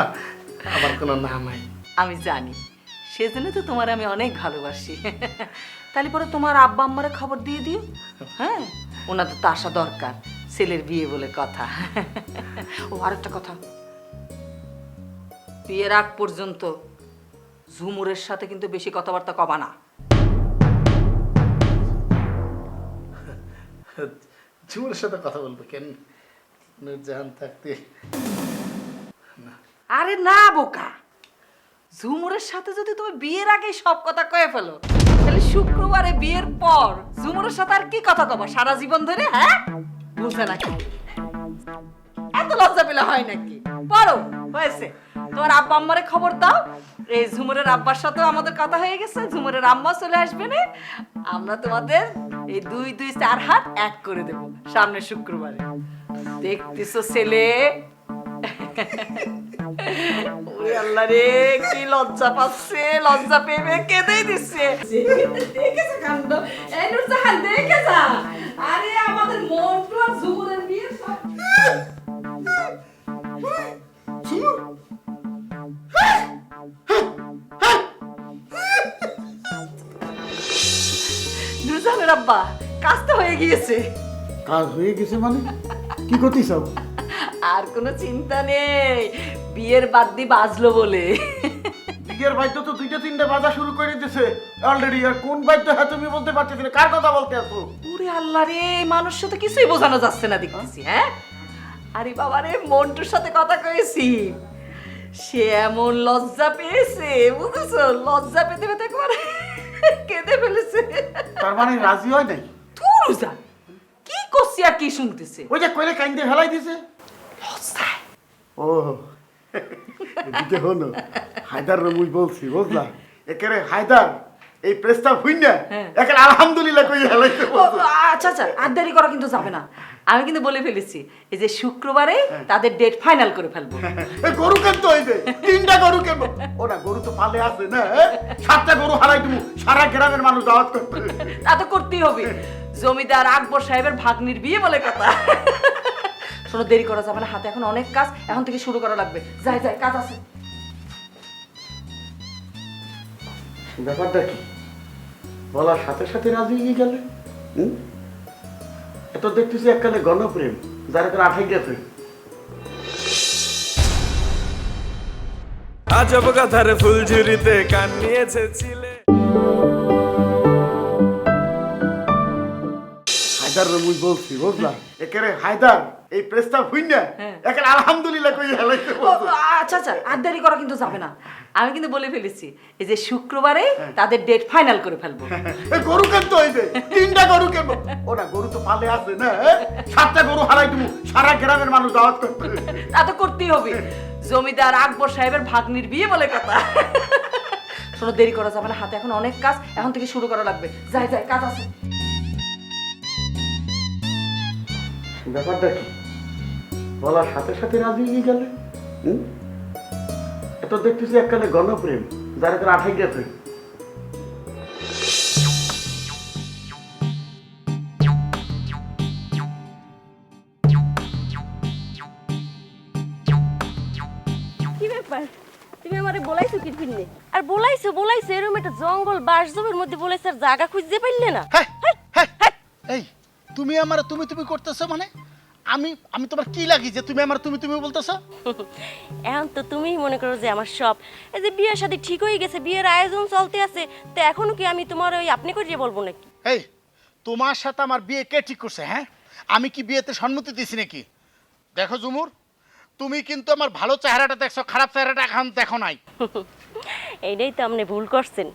আমার কোনো না নাই। আমি জানি, সেজন্য তো তোমার আমি অনেক ভালোবাসি। তাহলে পরে তোমার আব্বা আম্মারে খবর দিয়ে দিও। হ্যাঁ, ওনাদের তো আসা দরকার, ছেলের বিয়ে বলে কথা। ও আরেকটা কথা, বিয়ের আগ পর্যন্ত ঝুমুরের সাথে কিন্তু বেশি কথাবার্তা কবা না। ঝুমুরের সাথে কথা বলবো কেন? নূরজাহান থাকতে। আরে না বোকা, ঝুমুরের সাথে যদি তুমি বিয়ের আগে সব কথা কয়ে ফেলো, তাহলে শুক্রবারে বিয়ের পর ঝুমুরের সাথে আর কি কথা কবা সারা জীবন ধরে? হ্যাঁ, বুঝে নাকি? এত লজ্জা পেলে হয় নাকি? পড়ো, হয়েছে। তোমার আব্বা আম্মারে খবর দাও, এই ঝুমুরের আব্বার সাথেও আমাদের কথা হয়ে গেছে, ঝুমুরের আম্মা চলে আসবে না, আমরা তোমাদের এই 2-2-4 হাত এক করে দেব সামনের শুক্রবারে। দেখতেছো ছেলে? ওরে আল্লাহ রে, কি লজ্জা পাচ্ছে, লজ্জা পেয়ে কেঁদেই দিচ্ছে। দেখেছো কাণ্ড? এই নূরজাহান দেখে যা। আরে আমাদের মন্টু আর ঝুমুরের বিয়ে সব। নূরজাহানের আব্বা, কাজ তো হয়ে গিয়েছে। কাজ হয়ে গেছে মানে কি করতে চাও? আর কোনো চিন্তা নেই, বিয়ের বাদ্যি বাজলো বলে। বিয়ের বাদ্য তো 2-3 বাজা শুরু করে দিয়েছে অলরেডি। আর কোন বাদ্য হ্যাঁ তুমি বলতে পারতেছি না, কার কথা বলতে আছো? ওরে আল্লাহ রে, মানুষ তো কিছুই বোঝানো যাচ্ছে না দেখতেছি। হ্যাঁ, আরে বাবা রে, মন্টুর সাথে কথা কয়েছি, সে এমন লজ্জা পেয়েছে, বুঝেছো? লজ্জা পেতে পেতে করে কেঁদে ফেলেছে। তার মানে রাজি হয় নাই? তুরুজা কি করছি আর কি শুনতেছে? ওই যে কইলে কাইন্দে ফেলাই দিছে লজ্জায়। ও এদিকে হলো হায়দার মুই বলছি বুঝলা, একেবারে হায়দার এই প্রস্তাব হই না হ্যাঁ। এখন আলহামদুলিল্লাহ কই হেলাইতে ও, আচ্ছা আচ্ছা আর দেরি করা কিন্তু যাবে না। আমি কিন্তু বলে ফেলেছি এই যে শুক্রবারে তাদের ডেট ফাইনাল করে ফেলবো। এই গরু কেনতে হইবে 3টা গরু কেন ওরা গরু তো পালে আছে না 7টা গরু হারাই দিমু সারা গ্রামের মানুষ দাওয়াত করতে তা তো করতেই হবে, জমিদার আকবর সাহেবের ভাগ্নির বিয়ে বলে কথা। শোনো দেরি করা যাবে না, হাতে এখন অনেক কাজ, এখন থেকে শুরু করা লাগবে। যাই যাই, কাজ আছে। ব্যাপারটা কি বলার সাথে সাথে রাজি হয়ে গেলে এত দেখতেছি এককালে গণপ্রেম যার করে আঠাই গেছে আজব কথার ফুলঝুরিতে কান নিয়েছে ছিলে হায়দার মুই বলছি বুঝলা একেরে হায়দার এই প্রস্তাব হই না এখন আলহামদুলিল্লাহ কই হেলাইতে ও, আচ্ছা আচ্ছা আর দেরি করা কিন্তু যাবে না। আমি কিন্তু বলে ফেলেছি এই যে শুক্রবারে তাদের ডেট ফাইনাল করে ফেলবো। এই গরু কেনতে হইবে 3টা গরু কেন ওরা গরু তো পালে আছে না 7টা গরু হারাই দিমু সারা গ্রামের মানুষ দাওয়াত করতে তা তো করতেই হবে, জমিদার আকবর সাহেবের ভাগ্নির বিয়ে বলে কথা। শোনো দেরি করা যাবে না, হাতে এখন অনেক কাজ, এখন থেকে শুরু করা লাগবে। যাই যাই, কাজ আছে। ব্যাপারটা কি বলার সাথে সাথে রাজি হয়ে গেলে এত দেখতেছি এককালে গণপ্রেম যার করে আঠাই গেছে কি ব্যাপার তুমি আমারে বলাইছো কি ফিরনে আর বলাইছো এরকম একটা জঙ্গল বাস জমির মধ্যে বলাইছো আর জায়গা খুঁজতে পারলে না এই তুমি আমার তুমি তুমি করতেছো মানে আমি আমি তোমার কি লাগি যে তুমি আমার তুমি তুমি বলতেছো? এখন তো তুমিই মনে করো যে আমার সব এই যে বিয়ের সাথে ঠিক হয়ে গেছে বিয়ের আয়োজন চলতে আছে তো এখনো কি আমি তোমার ওই আপনি করিয়ে বলবো নাকি এই তোমার সাথে আমার বিয়ে কে ঠিক করছে? হ্যাঁ, আমি কি বিয়েতে সম্মতি দিছি নাকি? দেখো ঝুমুর, তুমি কিন্তু আমার ভালো চেহারাটা দেখছো, খারাপ চেহারাটা এখন দেখো নাই। এইটাই তো আপনি ভুল করছেন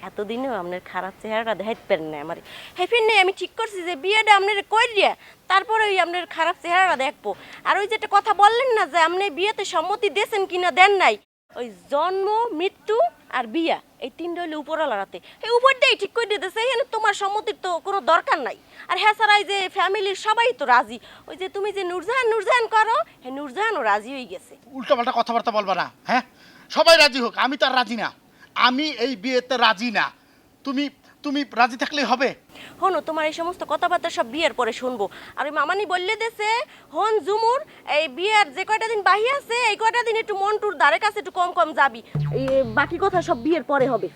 এতদিনেও আপনার খারাপ চেহারাটা দেখাইতে পারেন না আমার হ্যাঁ নেই আমি ঠিক করছি যে বিয়েটা আপনার করিয়া তারপরে ওই আপনার খারাপ চেহারাটা দেখবো আর ওই যে একটা কথা বললেন না যে আপনি বিয়েতে সম্মতি দিয়েছেন কিনা দেন নাই ওই জন্ম মৃত্যু আর বিয়া এই তিনটা হইলে উপরওয়ালাতে এই উপরটাই ঠিক করে দিতেছে এখানে তোমার সম্মতির তো কোনো দরকার নাই আর হ্যাঁ স্যার এই যে ফ্যামিলির সবাই তো রাজি ওই যে তুমি যে নুরজাহান করো হ্যাঁ নুরজাহানও রাজি হয়ে গেছে। উল্টোপাল্টা কথাবার্তা বলবা না। হ্যাঁ, সবাই রাজি হোক, আমি তো আর রাজি না। আমি এই বিয়েতে রাজি না। তুমি তুমি রাজি থাকলেই হবে। হনো তোমার এই সমস্ত কথাবার্তা সব বিয়ের পরে শুনবো আর ওই মামানি বললে দেছে হন ঝুমুর এই বিয়ের যে কয়টা দিন বাহি আছে এই কয়টা দিন একটু মন্টুর ধারে কাছে একটু কম কম যাবি এই বাকি কথা সব বিয়ের পরে হবে।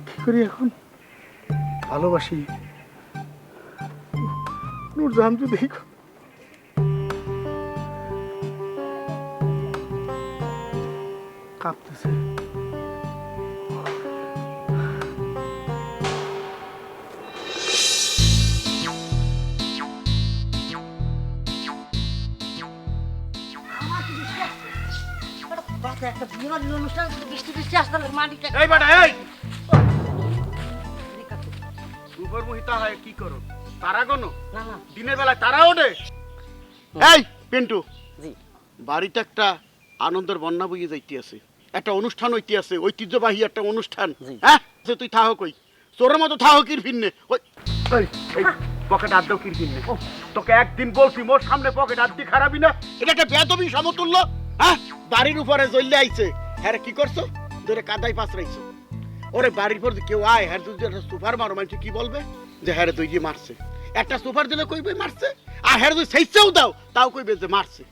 কি করি এখন? ভালোবাসি নূরজাহান যদি কাঁপতেছে। একটা বিয়ের অনুষ্ঠান বৃষ্টি বৃষ্টি আসলে মাটিটা এই বেটা এই সুপার মোহিতা হয় কি করো তারা গনো না না দিনের বেলায় তারা ওঠে এই পিন্টু জি বাড়িতে একটা আনন্দের বন্যা বইয়ে যাইতে আছে একটা অনুষ্ঠান হইতে আছে ঐতিহ্যবাহী একটা অনুষ্ঠান হ্যাঁ তুই থাহ কই তোর মতো থাহ কির ফিরনে ওই এই পকেট আদ্দাও কির ফিরনে তোকে একদিন বলছি মোর সামনে পকেট আদ্দি খারাপই না এটা একটা বেদবি সমতুল্য হ্যাঁ বাড়ির উপরে জ্বললে আইছে হ্যাঁ কি করছো ধরে কাদাই পাছরাইছো ওরে বাড়ির পর কেউ আয় হ্যাঁ যদি একটা সুপার মারো মানুষ কি বলবে যে হ্যাঁ তুই দিয়ে মারছে একটা সুপার দিলে কইবে মারছে আর হ্যাঁ তুই সেইচাও দাও তাও কইবে যে মারছে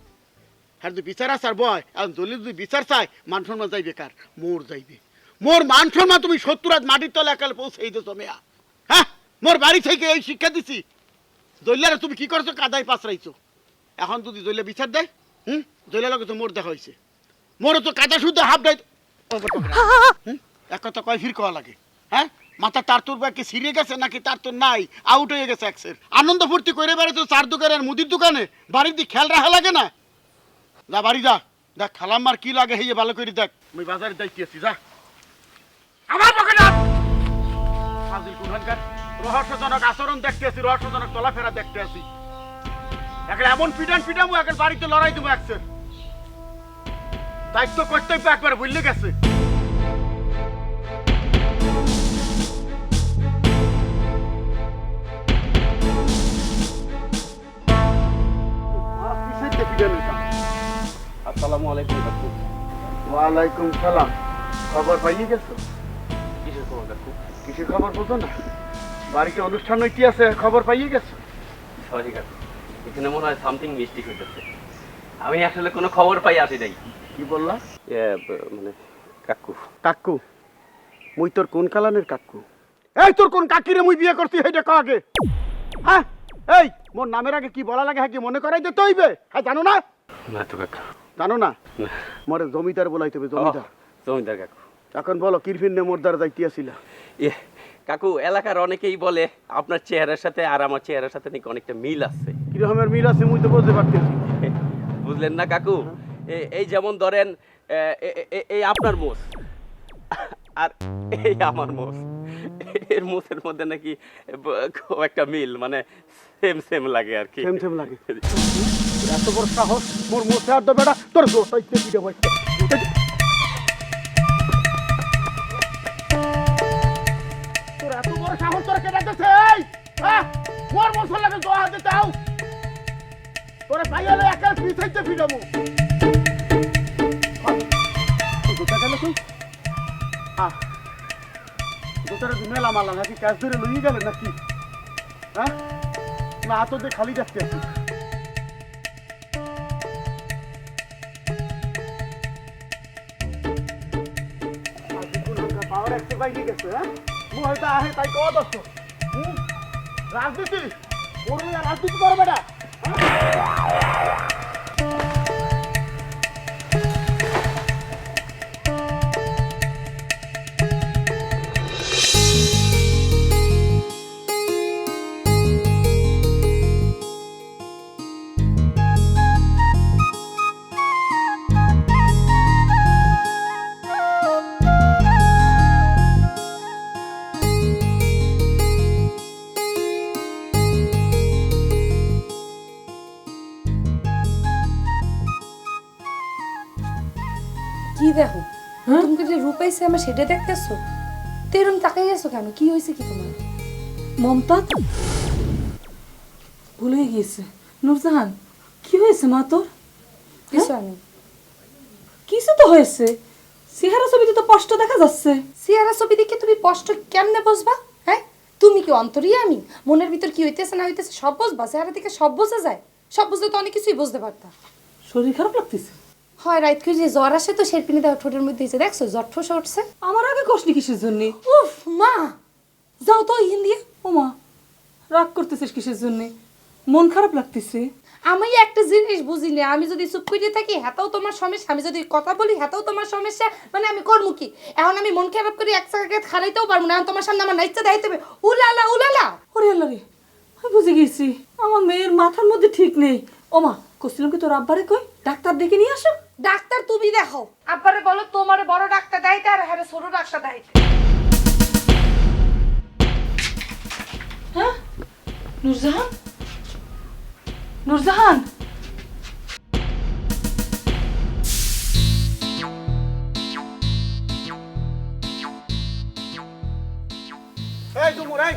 হ্যাঁ তুই বিচার আসার বয় এখন দলিল যদি বিচার চাই মান সম্মান যাইবে কার মোর যাইবে মোর মান সম্মান তুমি 70 হাত মাটির তলে একালে পৌঁছেই দিছো মেয়া হ্যাঁ মোর বাড়ি থেকে এই শিক্ষা দিছি দলিলারে তুমি কি করছো কাদাই পাছরাইছো এখন যদি দলিলে বিচার দেয় দলিলের লগে তো মোর দেখা হয়েছে মোরও তো কাদা শুদ্ধ হাফ দেয় এক কথা কয় ফির কওয়া লাগে হ্যাঁ মাথা তার তোর কি ছিঁড়ে গেছে নাকি তার তোর নাই আউট হয়ে গেছে এক্সের আনন্দ ফুর্তি করে বেড়ে তো চার দোকানের মুদির দোকানে বাড়ির দিকে খেয়াল রাখা লাগে না যা বাড়ি যা দেখ খালাম্মার কি লাগে হেয়ে ভালো করে দেখ আমি বাজারে যাইতেছি যা আমার পকেটে ফাজিল কুনহানকার রহস্যজনক আচরণ দেখতে আছি রহস্যজনক চলাফেরা দেখতে আছি এখন এমন পিটামু এখন বাড়িতে লড়াই দেবো এক্সের দায়িত্ব করতেই তো একবার ভুললে গেছে। আসসালামু আলাইকুম কাকু। ওয়ালাইকুম সালাম। খবর পাইয়ে গেছো? কিসের খবর কাকু? কিসের খবর বলতো না? বাড়িতে অনুষ্ঠান হইতে আছে, খবর পাইয়ে গেছো? সরি কাকু, এখানে মনে হয় সামথিং মিস্টেক হইতেছে। আমি আসলে কোনো খবর পাই আসি নাই। কি বললা? মানে কাকু, কাকু? মুই তোর কোন কালানের কাকু? এই তোর কোন কাকিরে মুই বিয়ে করছি সেইটা কও আগে। হ্যাঁ, এই মোর নামের আগে কি বলা লাগে, হ্যাঁ কি মনে করাই দিতে হইবে? হ্যাঁ জানো না? না তো কাকু। জানো না? মোরে জমিদার বলাইতে হবে, জমিদার। জমিদার কাকু। এখন বলো কিরফিনে মোর দ্বারা যাইতে আসিলা? কাকু, এলাকার অনেকেই বলে আপনার চেহারার সাথে আর আমার চেহারার সাথে নাকি অনেকটা মিল আছে। কিরকমের মিল আছে মুই তো বুঝতে পারতেছি। বুঝলেন না কাকু? এই যেমন ধরেন এই আপনার মোষ আর এই আমার মোষ, এর মোষের মধ্যে নাকি খুব একটা মিল, মানে সেম সেম লাগে আর কি। সেম সেম লাগে। এত বড় সাহস মোর মোছে আর দেবে না, তোর দোষাইতে দিতে বলছে। তোর এত বড় সাহস তোর কেটে দিতে, এই হ্যাঁ মোর মোছে লাগে দোয়া দিতে আও। তোরে পাইলে একা পিছাইতে ফিরাবো। দুটা গেল তুই? হ্যাঁ, দুটারে মেলা মালা নাকি ক্যাশ ধরে লইয়ে গেলে নাকি? হ্যাঁ না, তো দিয়ে খালি দেখতে আছি। পাওয়ার এক্সারসাইজ গেছে, হ্যাঁ মু হয়তো আহে তাই কত দোস্ত। রাজনীতি করবে, রাজনীতি করবে না। কি দেখো তুমি যে রূপাইছে আমার সেটা দেখতেছো? তো এরকম তাকাই গেছো কেন? কি হয়েছে কি তোমার? মমতাজ ভুলে গিয়েছে। নূরজাহান, কি হয়েছে মা তোর? কিছু আমি কিছু তো হয়েছে, চেহারা ছবিতে তো স্পষ্ট দেখা যাচ্ছে। সিয়ারা ছবি দেখে তুমি স্পষ্ট কেমনে বুঝবা? হ্যাঁ তুমি কি অন্তরিয়া? আমি মনের ভিতর কি হইতেছে না হইতেছে সব বুঝবা? চেহারা থেকে সব বোঝা যায়? সব বুঝলে তো অনেক কিছুই বুঝতে পারতা। শরীর খারাপ লাগতেছে? হয় রাত করে যে জ্বর আসে তো শেরপিনে দেওয়া ঠোঁটের মধ্যে দিয়েছে, দেখছো জ্বর ঠোসা উঠছে। আমার আগে কষনি কিসের জন্য? উফ মা, যাও তো হিন্দি। ও মা, রাগ করতেছিস কিসের জন্য? মন খারাপ লাগতেছে? আমি একটা জিনিস বুঝি না, আমি যদি চুপ করে থাকি হেতাও তোমার সমস্যা, আমি যদি কথা বলি হেতাও তোমার সমস্যা, মানে আমি করবো কি? এখন আমি মন খারাপ করে এক জায়গায় খারাইতেও পারবো না, এখন তোমার সামনে আমার নাইচা দেখাইতে হবে। উলালা উলালা। ওরে আল্লাহ রে, আমি বুঝে গেছি আমার মেয়ের মাথার মধ্যে ঠিক নেই। ও মা, কছিলাম কি তোর আব্বারে কই ডাক্তার ডেকে নিয়ে আসো। ডাক্তার তুমি দেখো, আব্বারে বলো তোমারে বড় ডাক্তার দেখাইতে আর হ্যাঁ ছোট ডাক্তার দেখাইতে। হ্যাঁ নূরজাহান, নূরজাহান এই তুমুর এই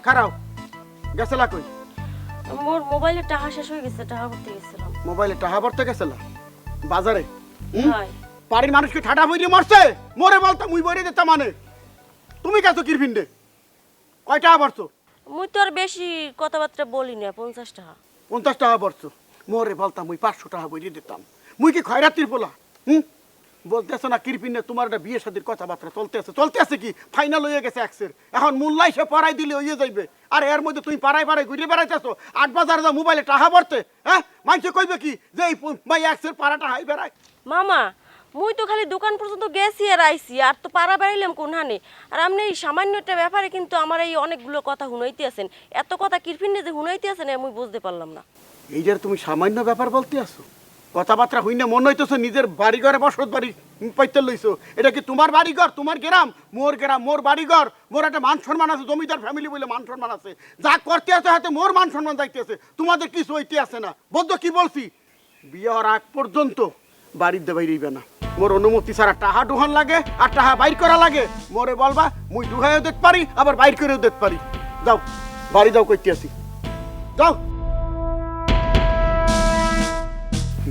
খারাও গেছলা কই? মোর মোবাইলে টাকা শেষ হয়ে গেছে, টাকা করতে গেছিলাম। মোবাইলে টাকা ভরতে গেছলা বাজারে? হয় বাড়ির মানুষকে ঠাটা বইরে মরছে, মরে বলতো মুই বইরে দিতাম। মানে তুমি গেছো কিরফিন্ডে, কয় টাকা ভরছো? মুই তো আর বেশি কথাবার্তা বলি না, 50 টাকা। 50 টাকা ভরছো, মরে বলতাম মুই 500 টাকা বইরে দিতাম। মুই কি খয়রাতির পোলা? বলতেছো না কিরফিন্ডে তোমার একটা বিয়ে শাদীর কথাবার্তা চলতে আছে কি ফাইনাল হয়ে গেছে এক্সের, এখন মূল্যায় সে পড়াই দিলে হয়ে যাইবে। আর এর মধ্যে তুমি পাড়ায় ঘুরে বেড়াইতেছো 8 বাজার যা মোবাইলে টাকা ভরতে। হ্যাঁ মানুষে কইবে কি যে এই মাই এক্সের পাড়াটা হাই বেড়ায়? মামা মুই তো খালি দোকান পর্যন্ত গেছি আর আইছি, আর তো পাড়া বেড়াইলাম কোনখানে। আর আপনি এই সামান্য একটা ব্যাপারে কিন্তু আমার এই অনেকগুলো কথা শুনাইতে আছেন, এত কথা কিরফিনে যে শুনাইতে আছেন আমি বুঝতে পারলাম না। এইটার তুমি সামান্য ব্যাপার বলতে আসো? কথাবার্তা হই না মনে হইতেছো নিজের বাড়ি ঘরে বসত বাড়ি পাইতে লইছো। এটা কি তোমার বাড়িঘর, তোমার গ্রাম? মোর বাড়িঘর, মোর একটা মান সম্মান আছে, জমিদার ফ্যামিলি বলে মান সম্মান আছে। যা করতে আছে হাতে মোর মান সম্মান যাইতে আছে, তোমাদের কিছু হইতে আছে না। বদ্ধ কি বলছি, বিয়ে হওয়ার আগ পর্যন্ত বাড়িতে বাইরেইবে না। মোর অনুমতি ছাড়া টাহা ডুহান লাগে আর টাহা বাইর করা লাগে, মোরে বলবা মুই ডুহাইও দেখতে পারি আবার বাইর করেও দেখতে পারি। যাও বাড়ি যাও, কইতে আসি যাও।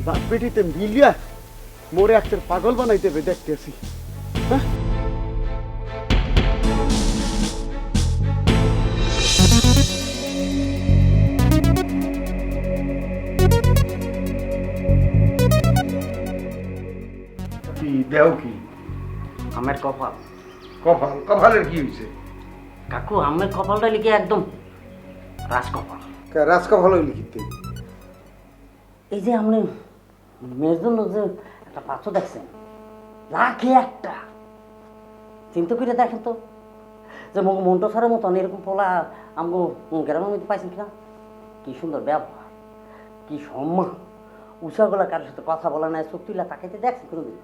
বাপ বেটিতে মিলিয়া মোরে একটা পাগল বানাইতে হবে, দেখতে আসি। হ্যাঁ কি দেও কি আমের কপাল। কপাল? কপালের কি হয়েছে? কাকু আমের কপালটা লিখে একদম রাজকপাল। রাজকপাল হইলি কিতে? এই যে আপনি মেয়ের জন্য যে একটা পাত্র দেখছেন, লাখে একটা। চিন্তা করে দেখেন তো যে মন্টু স্যারের মতন এরকম পোলা আমগো গ্রামের মধ্যে পাইছেন কিনা। কি সুন্দর ব্যবহার, কি সম্মান, উষাগুলা কারোর সাথে কথা বলা নাই, চুক্তিলা তাকাইতে দেখছি কোনোদিন?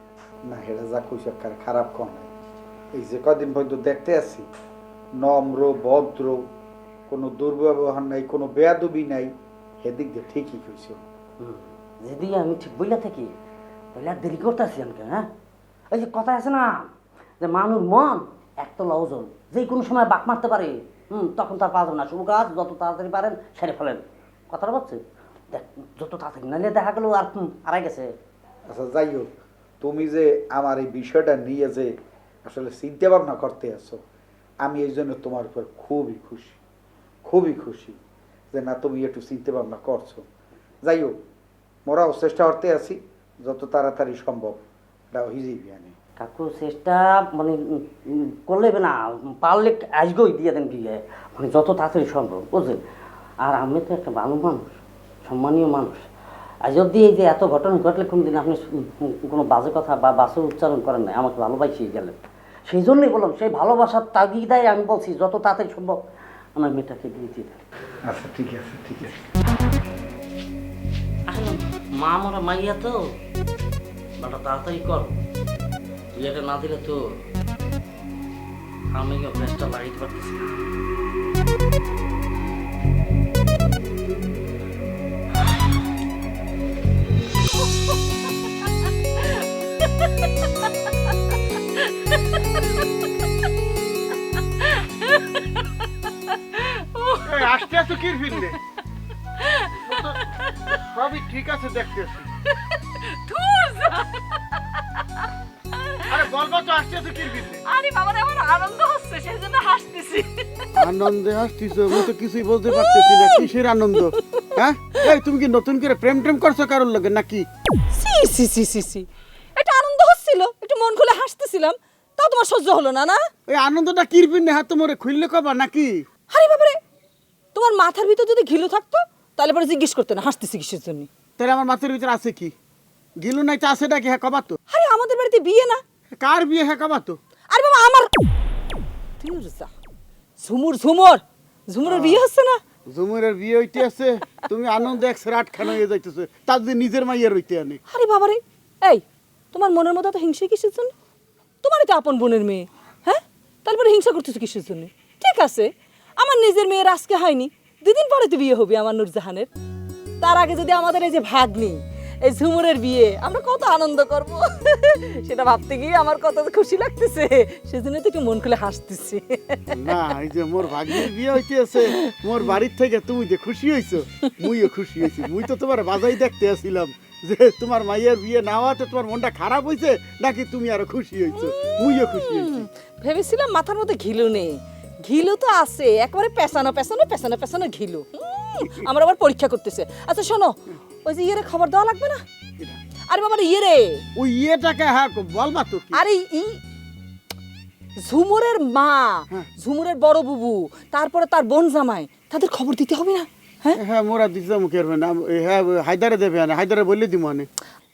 না, এটা যা কইসা খারাপ কম নাই। এই যে কদিন পর্যন্ত দেখতে আসছি, নম্র ভদ্র, কোনো দুর্ব্যবহার নাই, কোনো বেয়াদবি নাই, সেদিক দিয়ে ঠিকই কইছো। যদি আমি ঠিক বইলা থাকি তাহলে আর দেরি করতেছি আমাকে। হ্যাঁ, ওই যে কথা আছে না যে মানুষ মন একতলা ওজন, যে কোনো সময় বাক মারতে পারে। তখন তার পাওয়া যাবে না। শুভ কাজ যত তাড়াতাড়ি পারেন সেরে ফেলেন। কথাটা বলছে দেখ, যত তাড়াতাড়ি নাহলে দেখা গেল আর হারাই গেছে। আচ্ছা যাই হোক, তুমি যে আমার এই বিষয়টা নিয়ে যে আসলে চিন্তা ভাবনা করতে আসো, আমি এই জন্য তোমার উপর খুবই খুশি, খুবই খুশি যে না তুমি একটু চিন্তা ভাবনা করছো। যাই হোক, মোরাও চেষ্টা করতে আছি যত তাড়াতাড়ি সম্ভব এটা হিজিবি আনি। কাকু চেষ্টা মানে করলে না, পারলে আজকেই দিয়ে দেন গিয়ে, মানে যত তাড়াতাড়ি সম্ভব, বুঝলেন। আর আমি তো একটা ভালো মানুষ, সম্মানীয় মানুষ। আজ অব্দি এই যে এত ঘটনা ঘটলে কোনদিন আপনি কোনো বাজে কথা বা বাসের উচ্চারণ করেন নাই, আমাকে ভালোবাসিয়ে গেলেন। সেই জন্যই বললাম, সেই ভালোবাসার তাগিদায় আমি বলছি যত তাড়াতাড়ি সম্ভব আমার মেয়েটাকে দিয়ে দিতে। আচ্ছা ঠিক আছে, ঠিক আছে। আসলে মা মরা মাইয়া তো, বাটা তাড়াতাড়ি কর, বিয়েটা না দিলে তো আমি বেশটা বাড়িতে পারতেছি না। আসতে আসো কি ফিরলে? সবই ঠিক আছে, দেখতে আসি। আরে বলবো তো, আসতে আসো কি ফিরলে? আরে বাবা, আমার আনন্দ হচ্ছে সেই জন্য হাসতেছি। আনন্দে হাসতিস? আমি তো কিছুই বলতে পারতেছি না, কিসের আনন্দ? হ্যাঁ, এই তুমি কি নতুন করে প্রেম টেম করছো কারোর লগে নাকি? সি সি সি সি সি, এটা আনন্দ হচ্ছিল, একটু মন খুলে হাসতেছিলাম, তাও তোমার সহ্য হলো না? না, এই আনন্দটা কিরবিন হাত তোমারে খুললে কবা নাকি? আরে বাবারে, তোমার মাথার ভিতর যদি ঘিলু থাকতো তাহলে পরে জিজ্ঞেস করতে না হাসতেছি কিসের জন্য। তাহলে আমার মাথার ভিতরে আছে কি? গিলু নাই তো আছে নাকি? হ্যাঁ কবা তো। আরে আমাদের বাড়িতে বিয়ে না? কার বিয়ে? হ্যাঁ কবা তো। আরে বাবা আমার ঝুমুর ঝুমুর ঝুমুরের বিয়ে হচ্ছে না? ঝুমুরের বিয়ে হইতে আছে, তুমি আনন্দ এক রাত খানা হয়ে যাইতেছে, তার যে নিজের মাইয়ের হইতে আনে। আরে বাবারে, এই তোমার মনের মধ্যে তো হিংসা কিসের জন্য? তোমারই তো আপন বোনের মেয়ে। হ্যাঁ, তারপরে হিংসা করতেছো কিসের জন্য? ঠিক আছে, আমার নিজের মেয়ের আজকে হয়নি, 2 দিন পরে তো বিয়ে হবে আমার নূরজাহানের। তার আগে যদি আমাদের এই যে ভাগ্নি এই ঝুমুরের বিয়ে, আমরা কত আনন্দ করব সেটা ভাবতে গিয়ে আমার কত খুশি লাগতেছে, সেজন্য তো একটু মন খুলে হাসতেছি। না, এই যে মোর ভাগ্নির বিয়ে হইতে আছে, মোর বাড়ির থেকে তুমি যে খুশি হইছো, মুইও খুশি হইছি। মুই তো তোমার বাজাই দেখতে আসছিলাম যে তোমার মাইয়ের বিয়ে না হওয়াতে তোমার মনটা খারাপ হইছে নাকি তুমি আরো খুশি হইছো। মুইও খুশি হইছি। ভেবেছিলাম মাথার মধ্যে ঘিলু নেই, ঘিলু তো আছে, একেবারে পেছানো পেছানো পেছানো পেছানো ঘিলু। আমার আবার পরীক্ষা করতেছে। আচ্ছা শোনো, ওই যে ইয়েরে খবর দেওয়া লাগবে না? আরে বাবা ইয়েরে, ওই ইয়েটাকে হ্যাঁ বলবা তো কি? আরে ঝুমুরের মা, ঝুমুরের বড় বুবু, তারপরে তার বোন জামাই, তাদের খবর দিতে হবে না? হ্যাঁ হ্যাঁ, মোরা দিতে মুখের না। হ্যাঁ, হায়দারে দেবে না, হায়দারে বললে দিব মানে।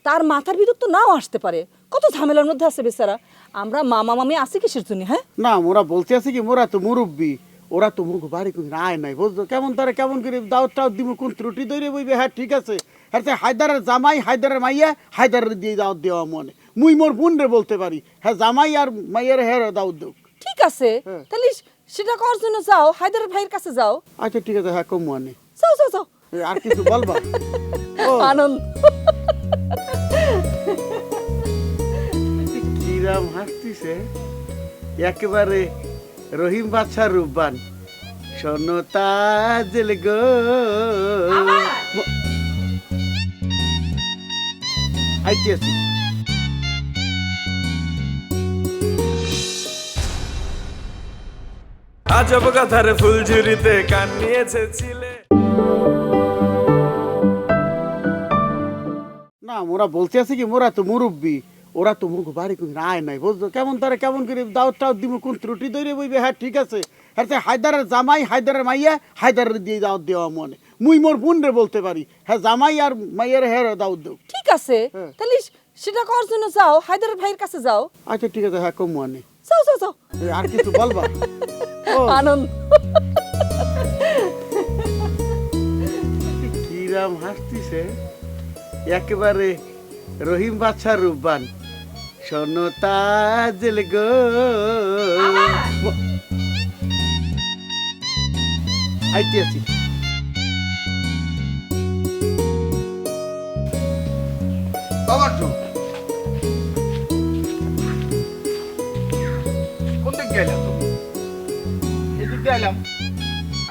তার মাথার ভিতর তো নাও আসতে পারে, কত ঝামেলার মধ্যে আছে বেচারা। আমরা মামা মামি আছি কিসের জন্য? হ্যাঁ না, মোরা বলতে আছে কি, মোরা তো মুরব্বী, ওরা তো মুখ বাড়ি কোন আয় নাই, বুঝছো? কেমন তারা কেমন করে দাওয়াত টাওয়াত দিব, কোন ত্রুটি দইরে বইবে। হ্যাঁ ঠিক আছে, হ্যাঁ হায়দারের জামাই, হায়দারের মাইয়া, হায়দারের দিয়ে দাওয়াত দেওয়া মনে। মুই মোর বোন রে বলতে পারি, হ্যাঁ জামাই আর মাইয়ার হ্যাঁ দাওয়াত দেও। ঠিক আছে, তাহলে সেটা করার জন্য যাও, হায়দারের ভাইয়ের কাছে যাও। আচ্ছা ঠিক আছে, হ্যাঁ কম মানে। যাও যাও যাও, আর কিছু বলবা? আনন্দ। কিরাম হাসতিছে, একেবারে রহিম বাদশা রূপবান। শোনো তাজেল গো, আইতে আছি। আজব কথার ফুলঝুরিতে কান নিয়েছে ছিলে। না মোরা বলতে আছে কি, মোরা তো মুরব্বী, ওরা তো মুখ বাড়ি করে আয় নাই, বুঝছো? কেমন তারা কেমন করে দাওয়াত টাওয়াত দিব, কোন ত্রুটি দৈরে বইবে। হ্যাঁ ঠিক আছে, হ্যাঁ হায়দারের জামাই, হায়দারের মাইয়া, হায়দারের দিয়ে দাওয়াত দেওয়া মনে। মুই মোর বোন রে বলতে পারি, হ্যাঁ জামাই আর মাইয়ার হ্যাঁ দাওয়াত দেও। ঠিক আছে, তাহলে সেটা করার জন্য যাও, হায়দার ভাইয়ের কাছে যাও। আচ্ছা ঠিক আছে, হ্যাঁ কম মানে যাও যাও যাও। আর কিছু বলবা? ও আনন্দ। কিরাম হাসতিছে, একেবারে রহিম বাদশা রূপবান। শোনো তাজেল গো, আইতে আছি। বাবার তো কোন দিক গেলাম তুমি? এদিক দিয়ে এলাম।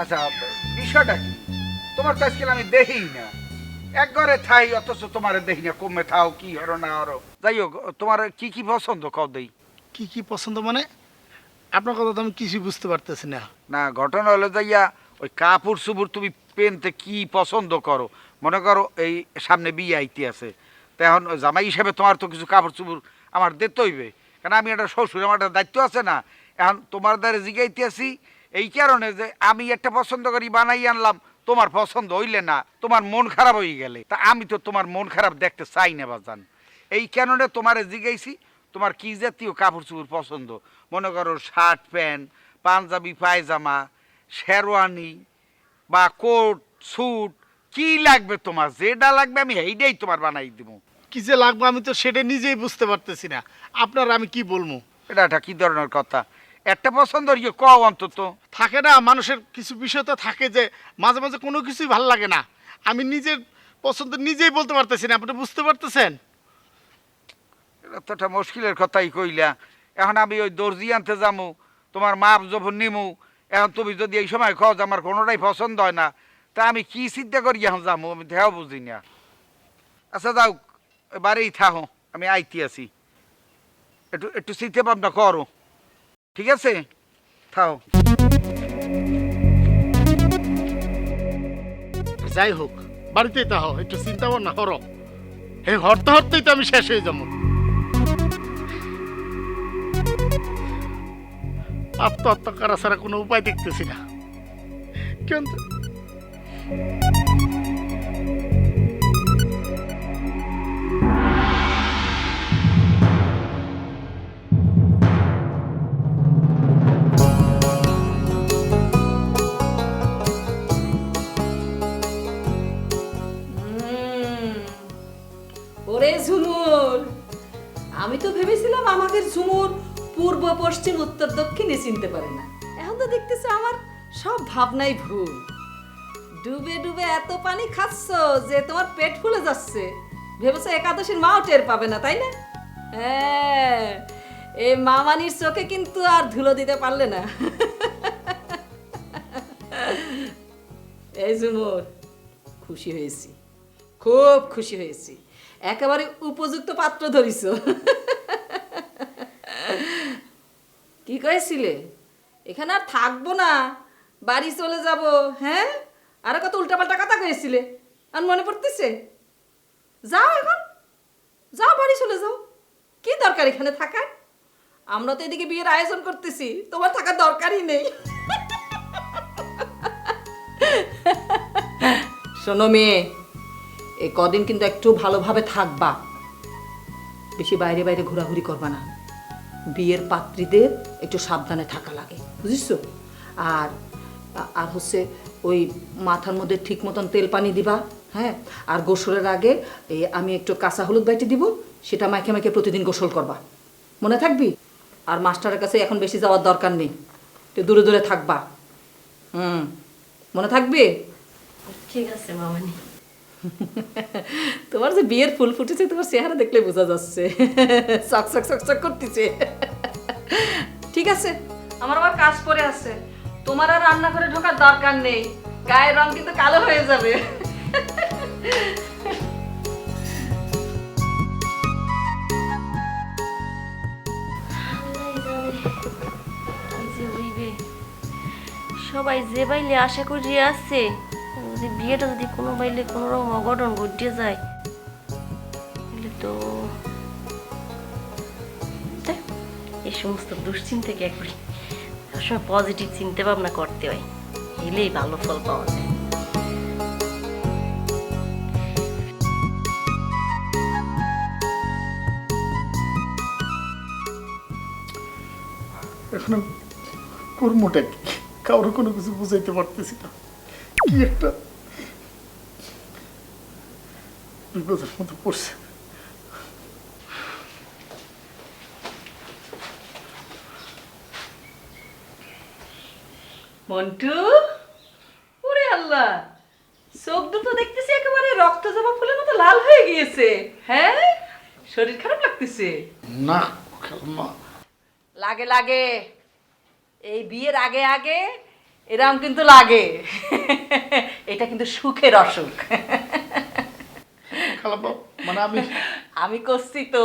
আচ্ছা বিষয়টা কি? তোমার তো আজকাল আমি দেখি না, এক ঘরে থাই, অথচ তোমার দেখি না। কমে থাও কি হরো না হরো। যাই হোক, তোমার কি কি পছন্দ কও দেই। কি কি পছন্দ মানে? আপনার কথা তো আমি কিছুই বুঝতে পারতেছি না। না, ঘটনা হলো যাইয়া ওই কাপড় চুপুর তুমি পেনতে কি পছন্দ করো। মনে করো এই সামনে বিয়ে আইতে আছে, তো এখন ওই জামাই হিসাবে তোমার তো কিছু কাপড় চুপুর আমার দিতে হইবে, কারণ আমি একটা শ্বশুর, আমার একটা দায়িত্ব আছে না। এখন তোমার দ্বারা জিগাইতে আসি এই কারণে যে আমি একটা পছন্দ করি বানাই আনলাম, তোমার পছন্দ হইলে না, তোমার মন খারাপ হয়ে গেলে, তা আমি তো তোমার মন খারাপ দেখতে চাই না বাজান। এই কারণে তোমারে জিগাইছি তোমার কি জাতীয় কাপড় চুপুর পছন্দ। মনে করো শার্ট প্যান্ট, পাঞ্জাবি পায়জামা, শেরওয়ানি বা কোট স্যুট, কি লাগবে তোমার? যেটা লাগবে আমি এইটাই তোমার বানাই দিব। কি যে লাগবে আমি তো সেটা নিজেই বুঝতে পারতেছি না, আপনার আমি কি বলবো? এটা কি ধরনের কথা? একটা পছন্দ ইয়ে কও অন্তত। থাকে না, মানুষের কিছু বিষয় তো থাকে যে মাঝে মাঝে কোনো কিছুই ভালো লাগে না। আমি নিজের পছন্দ নিজেই বলতে পারতেছি না, আপনি বুঝতে পারতেছেন? এটা তো একটা মুশকিলের কথাই কইলা। এখন আমি ওই দর্জি আনতে যামু, তোমার মাপ যখন নিমু, এখন তুমি যদি এই সময় খাও যে আমার কোনোটাই পছন্দ হয় না, তা আমি কি চিন্তা করি এখন যামু? আমি দেখাও বুঝি না। আচ্ছা যাও, বাড়িই থাকো, আমি আইতে আছি। একটু একটু চিন্তা ভাবনা করো, ঠিক আছে? থাও। যাই হোক, বাড়িতেই তাহ একটু চিন্তা ভাবনা করো। এই হরতে হরতেই তো আমি শেষ হয়ে যাবো। আত্মহত্যা করা ছাড়া কোনো উপায় দেখতেছি না। কিন্তু ওরে ঝুমুর, আমি তো ভেবেছিলাম আমাদের ঝুমুর পূর্ব পশ্চিম উত্তর দক্ষিণে চিনতে পারে না। এখন তো দেখতেছি আমার সব ভাবনাই ভুল। ডুবে ডুবে এত পানি খাচ্ছ যে তোমার পেট ফুলে যাচ্ছে, ভেবেছো একাদশীর মাও টের পাবে না, তাই না? হ্যাঁ, এই মামানির চোখে কিন্তু আর ধুলো দিতে পারলে না। এই ঝুমুর, খুশি হয়েছি, খুব খুশি হয়েছি। একেবারে উপযুক্ত পাত্র ধরিস। কি কয়েছিলে? এখানে আর থাকবো না, বাড়ি চলে যাব। হ্যাঁ, আরো কত উল্টাপাল্টা কথা কয়েছিলে, আর মনে পড়তেছে? যাও এখন, যাও বাড়ি চলে যাও। কি দরকার এখানে থাকার? আমরা তো এদিকে বিয়ের আয়োজন করতেছি, তোমার থাকার দরকারই নেই। শোনো মেয়ে, এই কদিন কিন্তু একটু ভালোভাবে থাকবা, বেশি বাইরে বাইরে ঘোরাঘুরি করবা না। বিয়ের পাত্রীদের একটু সাবধানে থাকা লাগে, বুঝিস? আর আর হচ্ছে ওই মাথার মধ্যে ঠিক মতন তেল পানি দিবা। হ্যাঁ, আর গোসলের আগে আমি একটু কাঁচা হলুদ বাইটে দিব, সেটা মাখে মাখে প্রতিদিন গোসল করবা, মনে থাকবি? আর মাস্টারের কাছে এখন বেশি যাওয়ার দরকার নেই, একটু দূরে দূরে থাকবা। মনে থাকবে? ঠিক আছে মামানি। তোমার যে বিয়ের ফুল ফুটেছে তোমার চেহারা দেখলে বোঝা যাচ্ছে, চক চক চক চক করতেছে। ঠিক আছে, আমার আবার কাজ পড়ে আছে, তোমার আর রান্নাঘরে ঢোকার দরকার নেই, গায়ের রং কিন্তু কালো হয়ে যাবে। কি যে হইবে, সবাই যে বাইলে আশা করি আছে, যদি বিয়েটা যদি কোনো বাইলে কোনো রকম অঘটন ঘটিয়ে যায় তাহলে তো ধ্যাৎ, এই সমস্ত দুশ্চিন্তাকে একবার সবসময় পজিটিভ চিন্তা ভাবনা করতে হয়, এলেই ভালো ফল পাওয়া যায়। এখন কর্মটা কি, কারো কোনো কিছু বুঝাইতে পারতেছি না, কি একটা বিপদের মতো পড়ছে। মন্টু, ওরে আল্লাহ, চোখ দুটো দেখতেছি একেবারে রক্ত জবা ফুলের মতো লাল হয়ে গিয়েছে। হ্যাঁ, শরীর খারাপ লাগতেছে? না খালাম্মা, লাগে লাগে, এই বিয়ের আগে আগে এরকম কিন্তু লাগে। এটা কিন্তু সুখের অসুখ। খালাম্মা মানে আমি করছি তো,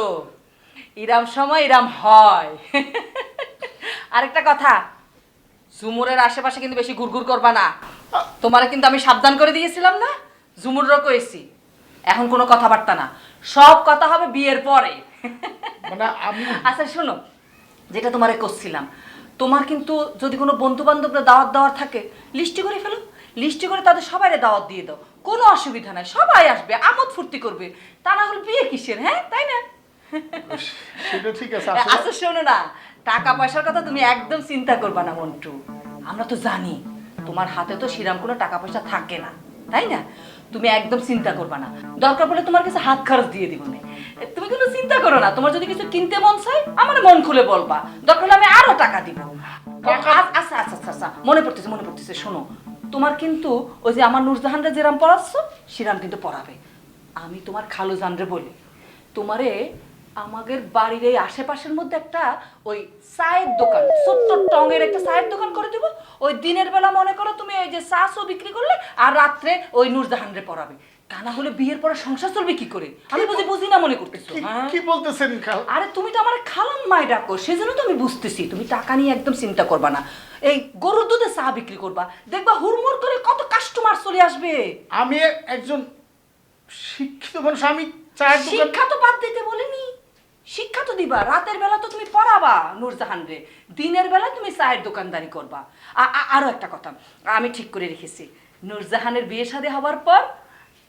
ইরাম সময় ইরাম হয়। আরেকটা কথা, ঝুমুরের আশেপাশে কিন্তু বেশি ঘুরঘুর করবা না, তোমারে কিন্তু আমি সাবধান করে দিয়েছিলাম না, ঝুমুরও কইছি। এখন কোনো কথাবার্তা না, সব কথা হবে বিয়ের পরে। মানে আমি আচ্ছা শোনো, যেটা তোমারে করছিলাম, তোমার কিন্তু যদি কোনো বন্ধু বান্ধবরা দাওয়াত দেওয়ার থাকে লিস্টি করে ফেলো, লিস্টি করে তাদের সবাইরে দাওয়াত দিয়ে দাও, কোনো অসুবিধা নাই, সবাই আসবে, আমোদ ফুর্তি করবে, তা না হলে বিয়ে কিসের? হ্যাঁ তাই না? সেটা ঠিক আছে। আচ্ছা শোনো না, টাকা পয়সার কথা তুমি একদম চিন্তা করবা না মন্টু, আমরা তো জানি তোমার হাতে তো সেরকম কোনো টাকা পয়সা থাকে না, তাই না? তুমি একদম চিন্তা করবা না, দরকার পড়লে তোমার কাছে হাত খরচ দিয়ে দিব না, তুমি কোনো চিন্তা করো না। তোমার যদি কিছু কিনতে মন চায় আমার মন খুলে বলবা, দরকার হলে আমি আরো টাকা দিব। আচ্ছা আচ্ছা আচ্ছা আচ্ছা, মনে পড়তেছে, শোনো, তোমার কিন্তু ওই যে আমার নূরজাহানরে যেরাম পড়াচ্ছ সেরাম কিন্তু পড়াবে। আমি তোমার খালু জানরে বলি, তোমারে আমাদের বাড়ির এই আশেপাশের মধ্যে একটা ওই চায়ের দোকান, ছোট্ট টঙের একটা চায়ের দোকান করে দিব। ওই দিনের বেলা মনে করো তুমি ওই যে চা চো বিক্রি করলে, আর রাত্রে ওই নূরজাহানরে পড়াবে। তা না হলে বিয়ের পরে সংসার চলবে কি করে? আমি বুঝি না মনে করতেছো? কি বলতেছেন? আরে তুমি তো আমার খালাম্মাই ডাকো, সেজন্য তো আমি বুঝতেছি। তুমি টাকা নিয়ে একদম চিন্তা করবা না, এই গরুর দুধে চা বিক্রি করবা, দেখবা হুড়মুড় করে কত কাস্টমার চলে আসবে। আমি একজন শিক্ষিত মানুষ, আমি চায়ের দোকান। শিক্ষা তো বাদ দিতে বলিনি, শিক্ষা তো দিবা। রাতের বেলা তো তুমি পড়াবা নূরজাহান রে, দিনের বেলা তুমি চায়ের দোকানদারি করবা। আরো একটা কথা আমি ঠিক করে রেখেছি, নূরজাহানের বিয়ে শাদী হবার পর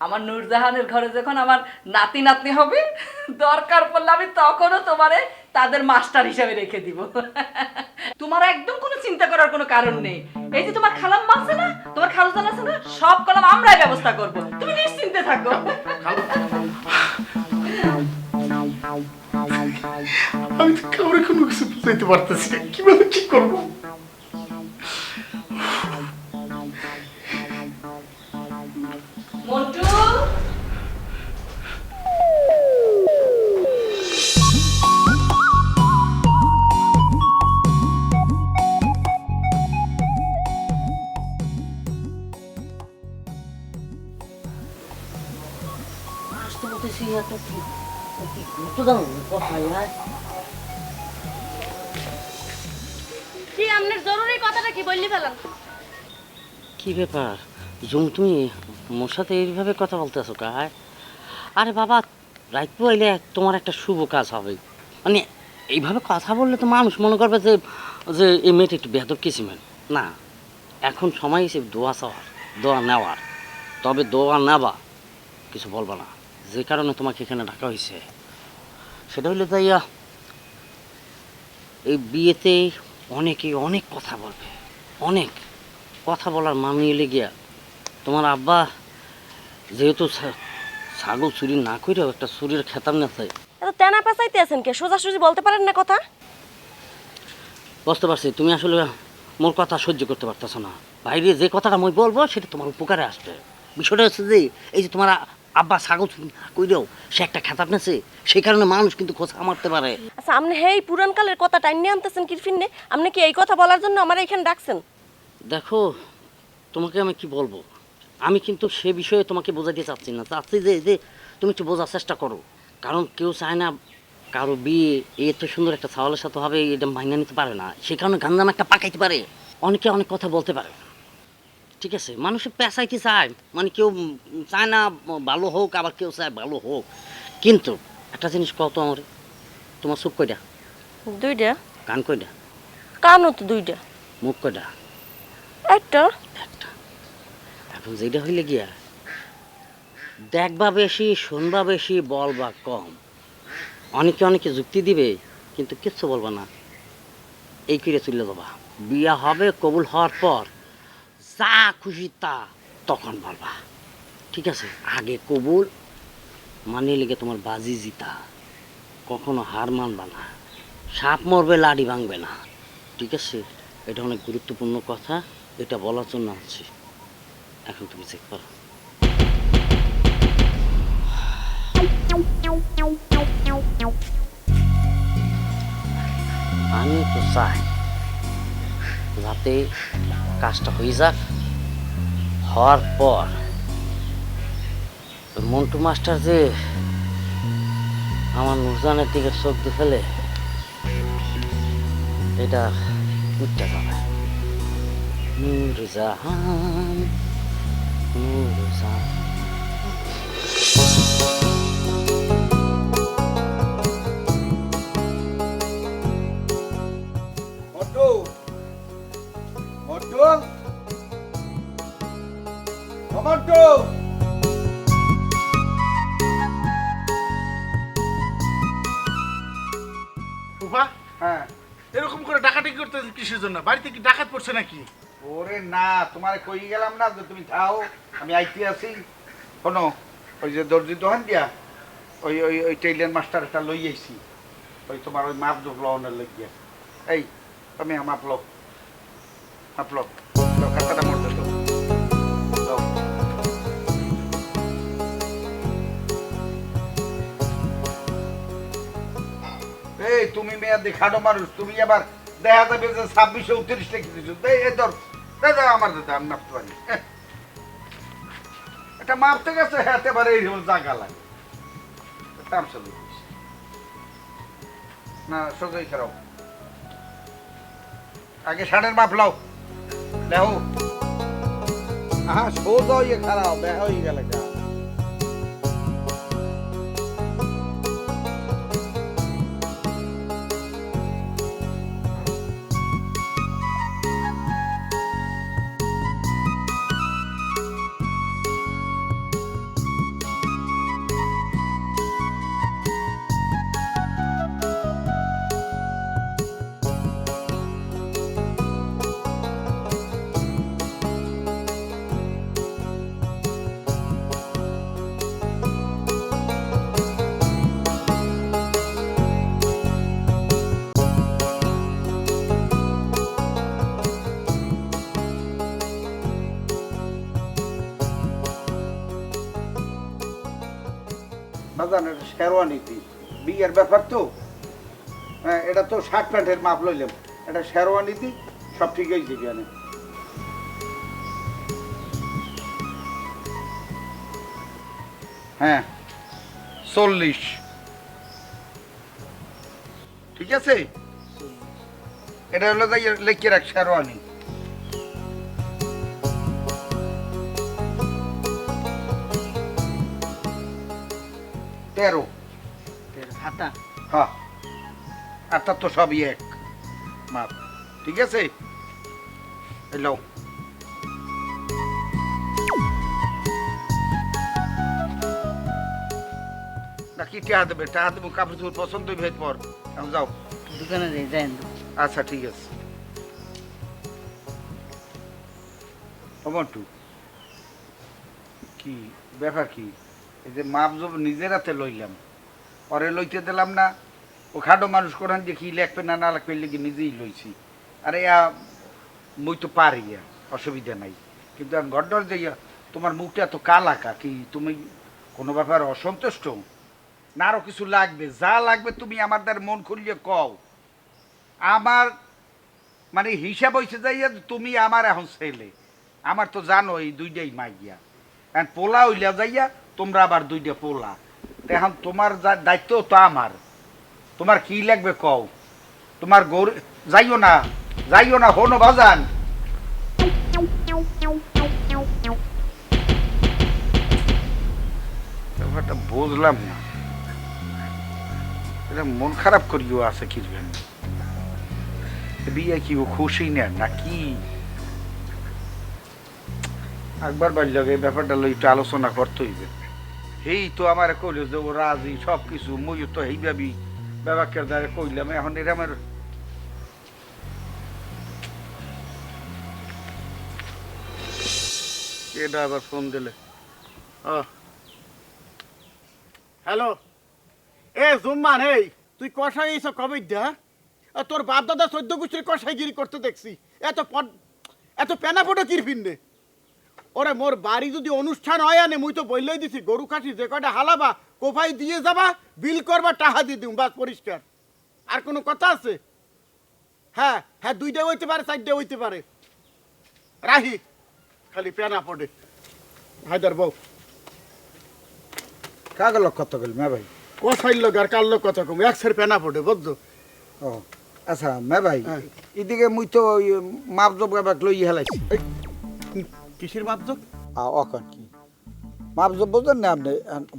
আমার নূরজাহানের ঘরে যখন আমার নাতি নাতনি হবে, দরকার পড়লে আমি তখনও তোমারে তাদের মাস্টার হিসাবে রেখে দিব। তোমার একদম কোনো চিন্তা করার কোনো কারণ নেই। এই যে তোমার খালাম্মা আছে না, তোমার খালুজান আছে না, সব কলম আমরাই ব্যবস্থা করব, তুমি নিশ্চিন্তে থাকো। আমি তো কাউরে কোনো কিছু বুঝাইতে পারতেছি না, কিভাবে কি করবো। মন্টু, কি আপনার জরুরি কথাটা কি বললি ফেলান? কি ব্যাপার জুম, তুমি মোর সাথে এইভাবে কথা বলতেছো কার? আরে বাবা, রাত পাইলে তোমার একটা শুভ কাজ হবে, মানে এইভাবে কথা বললে তো মানুষ মনে করবে যে যে এই মেয়েটা একটু বেহতর কিসিমেন না। এখন সময় এসে দোয়া চাওয়ার, দোয়া নেওয়ার, তবে দোয়া নেবা, কিছু বলবা না। যে কারণে তোমাকে এখানে ডাকা হয়েছে সেটা হইলে তাইয়া এই বিয়েতে অনেকেই অনেক কথা বলবে, অনেক কথা বলার মানিয়ে গিয়া তোমার আব্বা যেহেতু ছাগল চুরি না করেও একটা চুরির খেতাব নেছে। এত তেনা পেঁচাইতে আছেন কে? সোজাসুজি বলতে পারেন না কথা? বুঝতে পারছি তুমি আসলে মোর কথা সহ্য করতে পারতেছ না। বাইরে যে কথাটা আমি বলবো সেটা তোমার উপকারে আসবে। বিষয়টা হচ্ছে যে এই যে তোমার আব্বা ছাগল কইরেও সে একটা খেতাব নেছে, সেই কারণে মানুষ কিন্তু খোঁচা মারতে পারে। আচ্ছা আপনি হেই পুরানকালের কথা টাইনে আনতেছেন কিরফিনে? আপনি কি এই কথা বলার জন্য আমার এখানে ডাকছেন? দেখো তোমাকে আমি কি বলবো, আমি কিন্তু সে বিষয়ে তোমাকে বোঝাতে চাচ্ছি না, চাচ্ছি যে যে তুমি একটু বোঝার চেষ্টা করো। কারণ কেউ চায় না কারো বিয়ে এত সুন্দর একটা ছাওয়ালের সাথে হবে, এটা মাইনা নিতে পারে না, সে কারণে গান্দাম একটা পাকাইতে পারে, অনেকে অনেক কথা বলতে পারে। ঠিক আছে, মানুষের পেঁচাইতে চায়, মানে কেউ চায় না ভালো হোক, আবার কেউ চায় ভালো হোক। কিন্তু একটা জিনিস কত আমার, তোমার চোখ কয়টা, দুইটা। কান কয়টা, কানও তো দুইটা। মুখ কয়টা, একটা। একটা। এখন যেটা হইলে গিয়া দেখবা বেশি, শুনবা বেশি, বলবা কম। অনেকে অনেকে যুক্তি দিবে কিন্তু কিচ্ছু বলবা না, এই করে চলে যাবা। বিয়া হবে, কবুল হওয়ার পর যা খুশি তা তখন বলবা। ঠিক আছে, আগে কবুল মানে লেগে তোমার বাজি জিতা, কখনো হার মানবা না। সাপ মরবে লাড়ি ভাঙবে না। ঠিক আছে, এটা অনেক গুরুত্বপূর্ণ কথা, এটা বলার জন্য আছি। এখন তুমি চেক করো। আমি তো চাই যাতে কাজটা হয়ে যাক, হওয়ার পর ওই মন্টু মাস্টার যে আমার নুরজানের দিকে চোখ দিয়ে ফেলে, এটা উঠতে যাবে। নুরজাহান, নুরজাহান। মন্টু, মন্টু, ও মন্টু। ফুফা, হ্যাঁ, এরকম করে ডাকাতি করতেছেন কিসের জন্য? বাড়িতে কি ডাকাত পড়ছে নাকি? ওরে না, তোমারে কই গেলাম না যে তুমি যাও, আমি আইতে আছি। শোনো, ওই যে দর্জি দোকান দিয়া ওই ওই ওই টেইলার মাস্টারটা লই আইছি, ওই তোমার ওই মাপ জোক লওয়ানোর লাগিয়া। এই তুমি মাপ লো, মাপ লো, খাতাটা মরতে দাও। দাও। এই তুমি মেয়া দেখানো মানুষ, তুমি আবার দেখা যাবে যে 26-29 লিখে দিছো। এই ধর, দাদা আমার দাদা আমি মাপতে পারি। এটা মাপতে গেছে হাতে বারে এই জায়গা লাগে। তামসা লইছিস না, সোজাই খারাও। আগে শাড়ির মাপ লাও, দেখো। হ্যাঁ, সোজা হইয়ে খারাও, দেখা হয়ে গেলে যা। বাজান, এটা শেরওয়ানি বিয়ের ব্যাপার তো। হ্যাঁ, এটা তো শার্ট প্যান্টের মাপ লইলাম, এটা শেরওয়ানি দি, সব ঠিক হয়েছে কেন? হ্যাঁ, 40। ঠিক আছে, এটা হলো যাই লেখে রাখ শেরওয়ানি। তেরো হাতা হ্যাঁ, আর তার তো সবই এক মাপ। ঠিক আছে, এলো নাকি টাকা দেবে? টাকা দেবো, কাপড় চোপড় পছন্দ ভেদ পর। এখন যাও দোকানে যাই। আচ্ছা ঠিক আছে। মন্টু, কি ব্যাপার কি? এই যে মাপ জব নিজের হাতে লইলাম, পরে লইতে দিলাম না। ও খাটো মানুষ করেন যে কি লেখবে না না লেখবে লেগে নিজেই লইছি। আরে মুই তো পারি, অসুবিধা নাই। কিন্তু ঘর ডর যাইয়া তোমার মুখটা এত কালাকা, কি তুমি কোনো ব্যাপার অসন্তুষ্ট না আরো কিছু লাগবে? যা লাগবে তুমি আমার দ্বার মন খুলিয়ে কও। আমার মানে হিসাব হয়েছে যাইয়া তুমি আমার এখন ছেলে, আমার তো জানো এই দুইটাই মাইয়া, এখন পোলা হইলা যাইয়া তোমরা আবার দুইটা পোলা, তো এখন তোমার দায়িত্ব তো আমার। তোমার কি লাগবে কও? তোমার গরু যাইও না হনো বাজান। ব্যাপারটা বুঝলাম না, এটা মন খারাপ করিও আছে কিরবেন বিয়ে কি ও খুশি না নাকি? একবার বাড়ি লাগে ব্যাপারটা লই একটু আলোচনা করতে হইবে। এই তো আমার কইল যে ও রাজি সব কিছু, মুই তো এই ভাবি ব্যাপারটার দ্বারা কইলাম, এখন এটা আমার এটা আবার ফোন দিলে। হ্যালো, এ জুম্মান, এই তুই কষাই এইসব কবে দা? তোর বাপ দাদা 14 গোষ্ঠীর কষাইগিরি করতে দেখছি, এত পেনা ফটো কির ফিরনে। ওরে মোর বাড়ি যদি অনুষ্ঠান হয় আনে, মুই তো বললেই দিছি গরু খাসি যে কয়টা হালাবা কোফাই দিয়ে যাবা, বিল করবা, টাকা দিয়ে দিম, বাস পরিষ্কার। আর কোনো কথা আছে? হ্যাঁ হ্যাঁ, 2টা হইতে পারে, 4টা হইতে পারে। রাহি খালি পেনা পড়ে। হায়দার বউ কাগল কত গেল মে ভাই? কষাইল লোক আর কার লোক কথা কম, একসের পেনা পড়ে, বুঝছো? ও আচ্ছা মে ভাই, হ্যাঁ। এদিকে মুই তো মাপ জব গাবাক লই হেলাইছি। কিসের মাপজক? অখন কি মাপ জব বোঝেন না আপনি?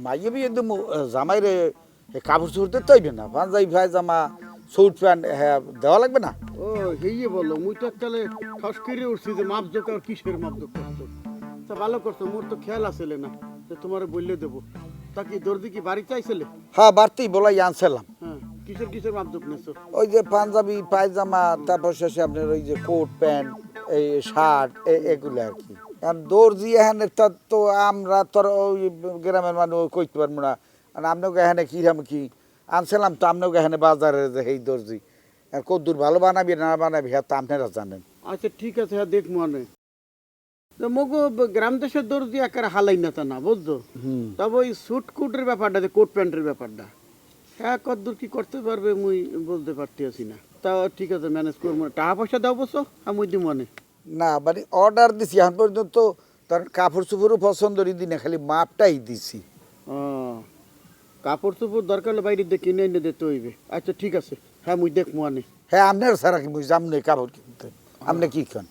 মাইয়ে বিয়ে একদম জামাই রে কাপড় চোপড় দিতে হইবে না, পাঞ্জাবি ভাই জামা স্যুট প্যান্ট হ্যাঁ দেওয়া লাগবে না? ও হেয়ে বলো, মুই তো এককালে ঠস করে উঠছি যে মাপজক আর কিসের মাপজক করছো। তা ভালো করছো, মোর তো খেয়াল আসলে না যে তোমার বললে দেবো। তা কি দর্দি কি বাড়ি চাইছিলে? হ্যাঁ বাড়তেই বলাই আনছিলাম। হ্যাঁ, কিসের মাপজক নেছো? ওই যে পাঞ্জাবি পায়জামা, তারপর শেষে আপনার ওই যে কোট প্যান্ট, এই শার্ট, এগুলো আর কি। আর দর্জি এখানে তো আমরা তোর ওই গ্রামের মানুষ কইতে পারবো না, আর আপনাকে এখানে কিরাম কি আনছিলাম, তো আপনাকে এখানে বাজারে যে এই দর্জি আর কদ্দুর ভালো বানাবি না বানাবি হ্যাঁ তো আপনারা জানেন। আচ্ছা ঠিক আছে, হ্যাঁ দেখ মনে মগো গ্রাম দেশের দর্জি একেবারে হালাই না তা না, বুঝছো? তবে ওই স্যুট কোটের ব্যাপারটা, কোট প্যান্টের ব্যাপারটা, হ্যাঁ কদ্দূর কি করতে পারবে মুই বলতে পারতেছি না। তা ঠিক আছে, ম্যানেজ করবো। টাকা পয়সা দাও বসো, আমি মুই দিব মনে। না মানে অর্ডার দিছি এখন পর্যন্ত, তার কাপড় চোপড়ও পছন্দরই দিনে, খালি মাপটাই দিছি। ও কাপড় চোপড় দরকার হলে বাইরে দিয়ে কিনে এনে দিতে হইবে। আচ্ছা ঠিক আছে, হ্যাঁ মুই দেখ মনে। হ্যাঁ আপনার সারা কি মুই যাম না কাপড় কিনতে, আপনি কি খান?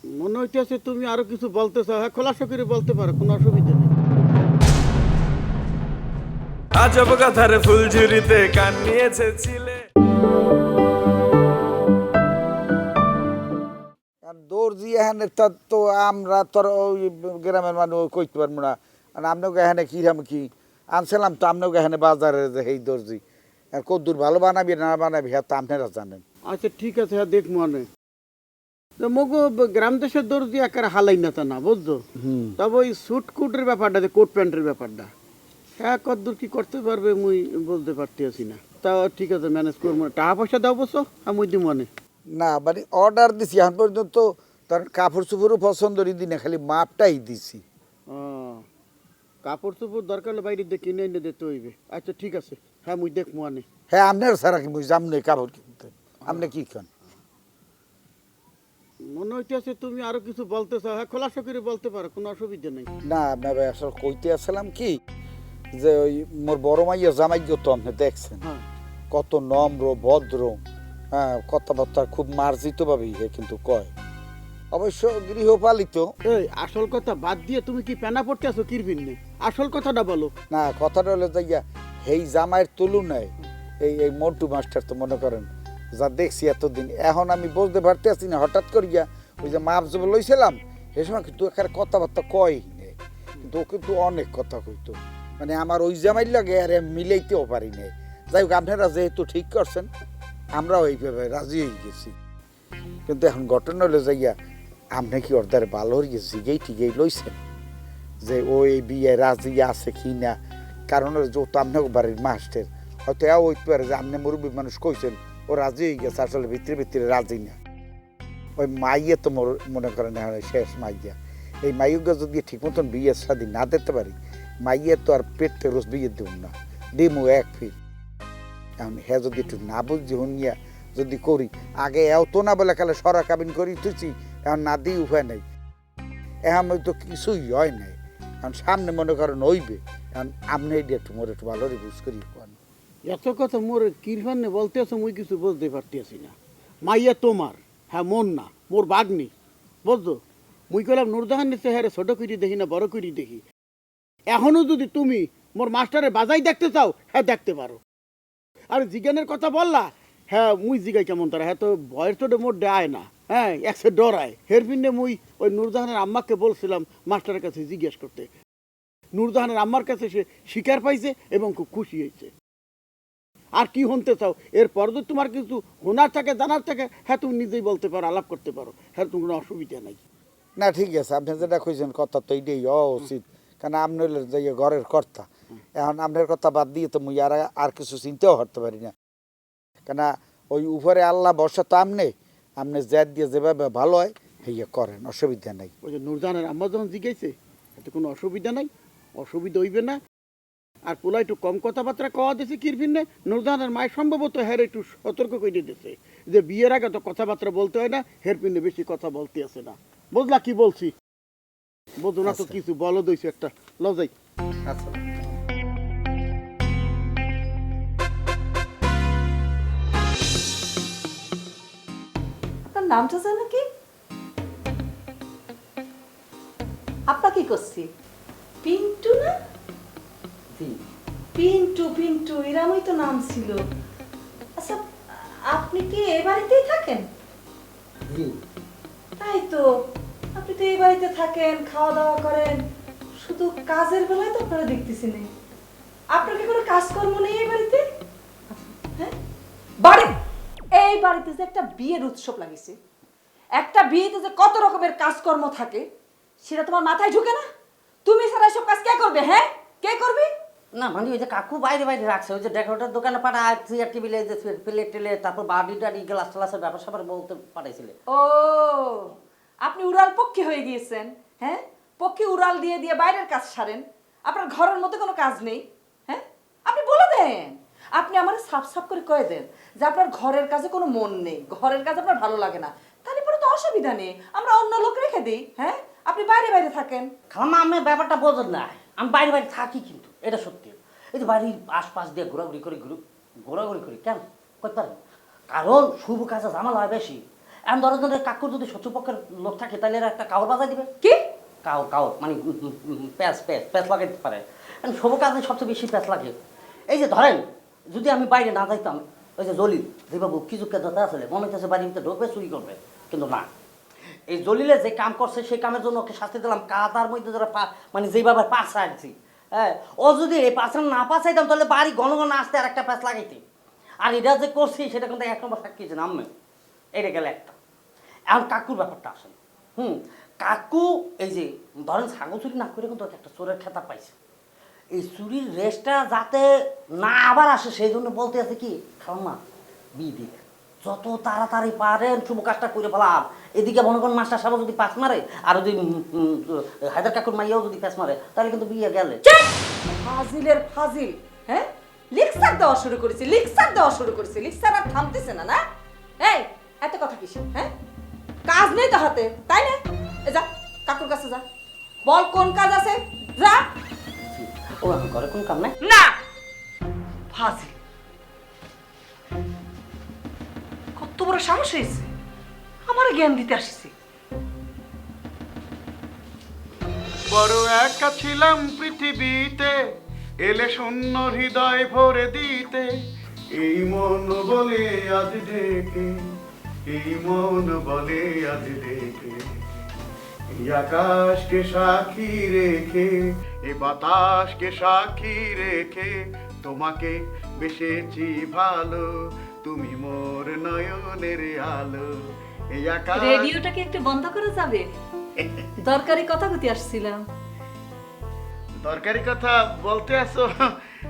মনে হইতেছে তুমি আরো কিছু বলতে চাও, হ্যাঁ খোলাসা করে বলতে পারো, কোনো অসুবিধা নেই। আজব কথার ফুলঝুরিতে কান নিয়েছে ছিলে। দর্জি এখানে তো আমরা তোর ওই গ্রামের মানুষ কইতে পারবো না, আর আপনাকে এখানে কিরাম কি আনছিলাম, তো আপনাকে এখানে বাজারে যে এই দর্জি আর কদ্দুর ভালো বানাবি না বানাবি হ্যাঁ তো আপনারা জানেন। আচ্ছা ঠিক আছে, হ্যাঁ দেখ মনে। মগো গ্রাম দেশের দর্জি একেবারে হালাই না তা না, বুঝছো? তবে ওই স্যুট কোটের ব্যাপারটা, কোট প্যান্টের ব্যাপারটা, হ্যাঁ কদ্দূর কি করতে পারবে মুই বলতে পারতেছি না। তা ঠিক আছে, ম্যানেজ করবো। টাকা পয়সা দাও বসো, আমি মুই দিব মনে। না মানে অর্ডার দিছি এখন পর্যন্ত, তার কাপড় চোপড়ও পছন্দরই দিনে, খালি মাপটাই দিছি। ও কাপড় চোপড় দরকার হলে বাইরে দিয়ে কিনে এনে দিতে হইবে। আচ্ছা ঠিক আছে, হ্যাঁ মুই দেখ মনে। হ্যাঁ আপনার সারা কি মুই যাম না কাপড় কিনতে, আপনি কি খান? মনে হইতেছে তুমি আরো কিছু বলতে চাও, হ্যাঁ খোলাসা করে বলতে পারো, কোনো অসুবিধা নেই। না না ভাই, আসলে কইতে আসলাম কি যে ওই মোর বড় মাইয়া জামাই তো আপনি দেখছেন হ্যাঁ কত নম্র ভদ্র, হ্যাঁ কথাবার্তা খুব মার্জিত ভাবে কিন্তু কয়, অবশ্য গৃহপালিত। এই আসল কথা বাদ দিয়ে তুমি কি পেনা পড়তে আছো কিরবিন নে? আসল কথাটা বলো না কথাটা হলো যাইয়া এই জামাইয়ের তুলনায় এই মন্টু মাস্টার তো মনে করেন যা দেখছি এতদিন, এখন আমি বুঝতে পারতেছি না, হঠাৎ করিয়া ওই যে মাপ জব লইছিলাম সেই সময় কিন্তু এখানে কথাবার্তা কয় নে, কিন্তু ও কিন্তু অনেক কথা কইতো, মানে আমার ওই জামাইর লাগে আর মিলাইতেও পারি নাই। যাই হোক আপনারা যেহেতু ঠিক করছেন আমরাও এইভাবে রাজি হয়ে গেছি, কিন্তু এখন ঘটনা হলে যাইয়া আপনি কি অর্ধারে ভালো হয়ে জিগেই ঠিকই লইছেন যে ও এই বিয়ে রাজি আছে কি না? কারণ যত আপনাকে বাড়ির মাস্টার হয়তো এও হইতে পারে যে আপনি মুরব্বী মানুষ কইছেন ও রাজি হয়ে গেছে, আসলে ভিতরে ভিতরে রাজি না। ওই মাইয়া তো মনে করেন শেষ মাইয়া, এই মাইয়ুকে যদি ঠিক মতন বিয়ে শাদি না দিতে পারি, মাইয়ের তো আর পেটতে রোজ বিয়ে দেব না, দেবো এক ফির। এখন হ্যাঁ যদি একটু না বুঝছি হনিয়া যদি করি, আগে এও তো না বলে খালে সরা কাবিন করি তুইছি, এখন না দিই উপায় নেই। এখন ওই তো কিছুই হয় নাই, এখন সামনে মনে করেন হইবে। এখন আপনি এটা একটু মোর একটু ভালো বুঝ করি কোন। এত কথা মোর কিরফানে বলতে আছো, মুই কিছু বুঝতে পারতেছি না। মাইয়া তোমার, হ্যাঁ মোর না, মোর বাগনি, বুঝছো? মুই কইলাম নুরজাহান নিচে হ্যাঁ ছোট করি দেখি না বড় করি দেখি। এখনো যদি তুমি মোর মাস্টারে বাজাই দেখতে চাও, হ্যাঁ দেখতে পারো। আর জিজ্ঞানের কথা বললা, হ্যাঁ মুই জিগাই কেমন তারা, হ্যাঁ তো ভয়ের চোটে মোর দেয় না, হ্যাঁ একসে ডরায়। হেরপিনে মুই ওই নুরজাহানের আম্মাকে বলছিলাম মাস্টারের কাছে জিজ্ঞেস করতে। নুরজাহানের আম্মার কাছে সে স্বীকার পাইছে এবং খুব খুশি হয়েছে। আর কি শুনতে চাও? এরপর যদি তোমার কিছু হোনার থাকে, জানার থাকে, হ্যাঁ তুমি নিজেই বলতে পারো, আলাপ করতে পারো, হ্যাঁ তোমার কোনো অসুবিধা নাই। না ঠিক আছে, আপনি যেটা কইছেন কথা তো এইটাই হওয়া উচিত, কারণ আপনি হলেন যে ঘরের কর্তা। এখন আপনার কথা বাদ দিয়ে তো মুই আর কিছু চিন্তাও করতে পারি না, কেন ওই উপরে আল্লাহ বর্ষা তো আপনি জেদ দিয়ে যেভাবে ভালো হয় হেয়ে করেন, অসুবিধা নাই। ওই যে নুরজাহানের আম্মা যখন জিজ্ঞাসে, এতে কোনো অসুবিধা নাই, অসুবিধা হইবে না। আর পোলা একটু কম কথাবার্তা কওয়া দিয়েছে কিরফিনে, নুরজাহানের মায়ের সম্ভবত হের একটু সতর্ক করে দিয়েছে যে বিয়ের আগে তো কথাবার্তা বলতে হয় না, হেরপিনে বেশি কথা বলতে আসে না। বুঝলা কি বলছি? বুঝো না তো কিছু বলো দইছে একটা লজাই। আচ্ছা আপনার নামটা জানো কি? আপা কি করছি? পিন্টু না? পিন্টু পিন্টু এরামই তো নাম ছিল। আচ্ছা আপনি কি এই বাড়িতেই থাকেন? তাই তো, আপনি তো এই বাড়িতে থাকেন, খাওয়া দাওয়া করেন, শুধু কাজের বেলায় তো আপনারা দেখতেছি না। আপনার কি কোনো কাজকর্ম নেই এই বাড়িতে? হ্যাঁ বাড়ি, এই বাড়িতে যে একটা বিয়ের উৎসব লাগিয়েছে, একটা বিয়েতে যে কত রকমের কাজকর্ম থাকে সেটা তোমার মাথায় ঢুকে না? তুমি ছাড়া এসব কাজ কে করবে? হ্যাঁ কে করবে? না মানে ওই যে কাকু বাইরে বাইরে রাখছে, ওই যে ডেকোরেটর দোকানে পাঠা চেয়ার টেবিলে যে প্লেট টেলে, তারপর বাড়ি টাড়ি গ্লাস টালাসের ব্যাপার স্যাপার বলতে পাঠাইছিলে। ও আপনি উড়াল পক্ষী হয়ে গিয়েছেন? হ্যাঁ পক্ষী উড়াল দিয়ে দিয়ে বাইরের কাজ সারেন, আপনার ঘরের মধ্যে কোনো কাজ নেই? হ্যাঁ আপনি বলে দেন, আপনি আমার সাফ সাফ করে কয়ে দেন যে আপনার ঘরের কাজে কোনো মন নেই, ঘরের কাজ আপনার ভালো লাগে না, তাহলে পরে তো অসুবিধা নেই, আমরা অন্য লোক রেখে দিই। হ্যাঁ আপনি বাইরে বাইরে থাকেন। খালাম্মা আমি ব্যাপারটা বোঝেন না, আমি বাইরে বাইরে থাকি কিন্তু এটা সত্যি। এই যে বাড়ির আশপাশ দিয়ে ঘোরাঘুরি করি কেন করতে পারেন? কারণ শুভ কাজে ঝামেলা হয় বেশি। এমন ধরনের কাকুর যদি শত্রুপক্ষের লোক থাকে তাহলে এরা একটা কাউর বাজায় দিবে। কি কাউর মানে প্যাঁচ লাগাইতে পারে। শুভ কাজে সবচেয়ে বেশি প্যাঁচ লাগে। এই যে ধরেন যদি আমি বাইরে না যাইতাম, ওই যে জলিল যেবাবু কিছু কেদাতে আসলে মনে হচ্ছে বাড়ির ভিতরে ঢুকবে চুরি করবে, কিন্তু না, এই জলিলে যে কাম করছে সেই কামের জন্য ওকে শাস্তি দিলাম। কাদার মধ্যে যারা মানে যেভাবে পাশা আনছি, হ্যাঁ ও যদি এই পাশা না পাশাইতাম তাহলে বাড়ি ঘন ঘন আসতে আর একটা প্যাঁচ লাগাইতে। আর এটা যে করছি সেটা কিন্তু এক নম্বর সাক্ষী নামে, এটা গেলে একটা। এখন কাকুর ব্যাপারটা আসেন। কাকু এই যে ধরেন ছাগল চুরি না করে কিন্তু একটা চোরের খেতা পাইছে। এই চুরির রেসটা যাতে না আবার আসে সেই জন্য বলতে আছে কি, খালাম্মা বিয়ে দিয়ে যত তাড়াতাড়ি পারেন শুভ কাজটা করে ফেলাম। এদিকে মনে করেন মাস্টার সাহেব যদি পাঁচ মারে আর যদি হায়দার কাকুর মাইয়াও যদি পাঁচ মারে তাহলে কিন্তু বিয়ে গেলে। ফাজিলের ফাজিল, হ্যাঁ লিকসার দেওয়া শুরু করেছে, লিকসার আর থামতেছে না। না এই এত কথা কিসের? হ্যাঁ কাজ নেই তো হাতে, তাই না? এ যা কাকুর কাছে যা, বল কোন কাজ আছে, যা। ও এখন ঘরে কোন কাম নাই? না ফাজিল, কত বড় সাহস হয়েছে আমার জ্ঞান দিতে আসছে। বড় একা ছিলাম পৃথিবীতে, এলে শূন্য হৃদয় ভরে দিতে। এই মন বলে আজ ডেকে, এই মন বলে আজ ডেকে, এই আকাশকে সাক্ষী রেখে, এ বাতাসকে সাক্ষী রেখে, তোমাকে বেসেছি ভালো, তুমি মোর নয়নের আলো। এই আকাশ। রেডিওটাকে একটু বন্ধ করা যাবে? দরকারি কথা বলতে আসছিলাম। দরকারি কথা বলতে আসো?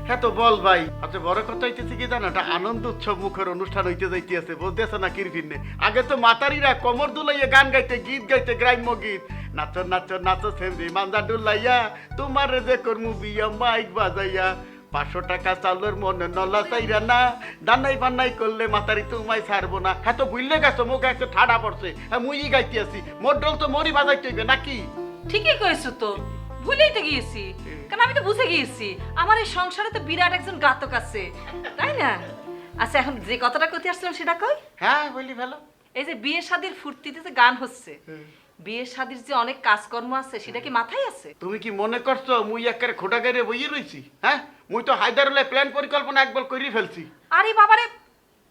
হ্যাঁ তো বল ভাই। আচ্ছা বড় কথা হইতেছে কি জানো, একটা আনন্দ উৎসব মুখের অনুষ্ঠান হইতে যাইতে আছে, বলতে আসো না কিরফিনে। আগে তো মাতারিরা কোমর দুলাইয়ে গান গাইতে, গীত গাইতে, গ্রাম্য গীত। নাচো নাচো নাচো সেমরি মান্দা ডুলাইয়া তোমার যে করমু বিয়া মাইক বাজাইয়া 500 টাকা চাউলের মনে নলা চাইরা না দানাই বান্নাই করলে মাতারি তোমায় ছাড়বো না। হ্যাঁ তো বুঝলে গেছো মুখ একটা ঠাডা পড়ছে, হ্যাঁ মুই গাইতে আছি, মোর ডল তো মরি বাজাইতে হইবে নাকি? ঠিকই কইছো তো, ভুলেই তো গিয়েছি, কারণ আমি তো বুঝে গিয়েছি আমার এই সংসারে তো বিরাট একজন ঘাতক আছে, তাই না? আচ্ছা এখন যে কথাটা কইতে আসছিলাম সেটা কই? হ্যাঁ বলি ভালো। এই যে বিয়ে শাদির ফুর্তিতে যে গান হচ্ছে, বিয়ে শাদির যে অনেক কাজকর্ম আছে সেটা কি মাথায় আছে? তুমি কি মনে করছো মুই একেবারে খোটা গাড়ি বইয়ে রইছি? হ্যাঁ মুই তো হায়দারুল্লাহ প্ল্যান পরিকল্পনা একবার করে ফেলছি। আরে বাবারে,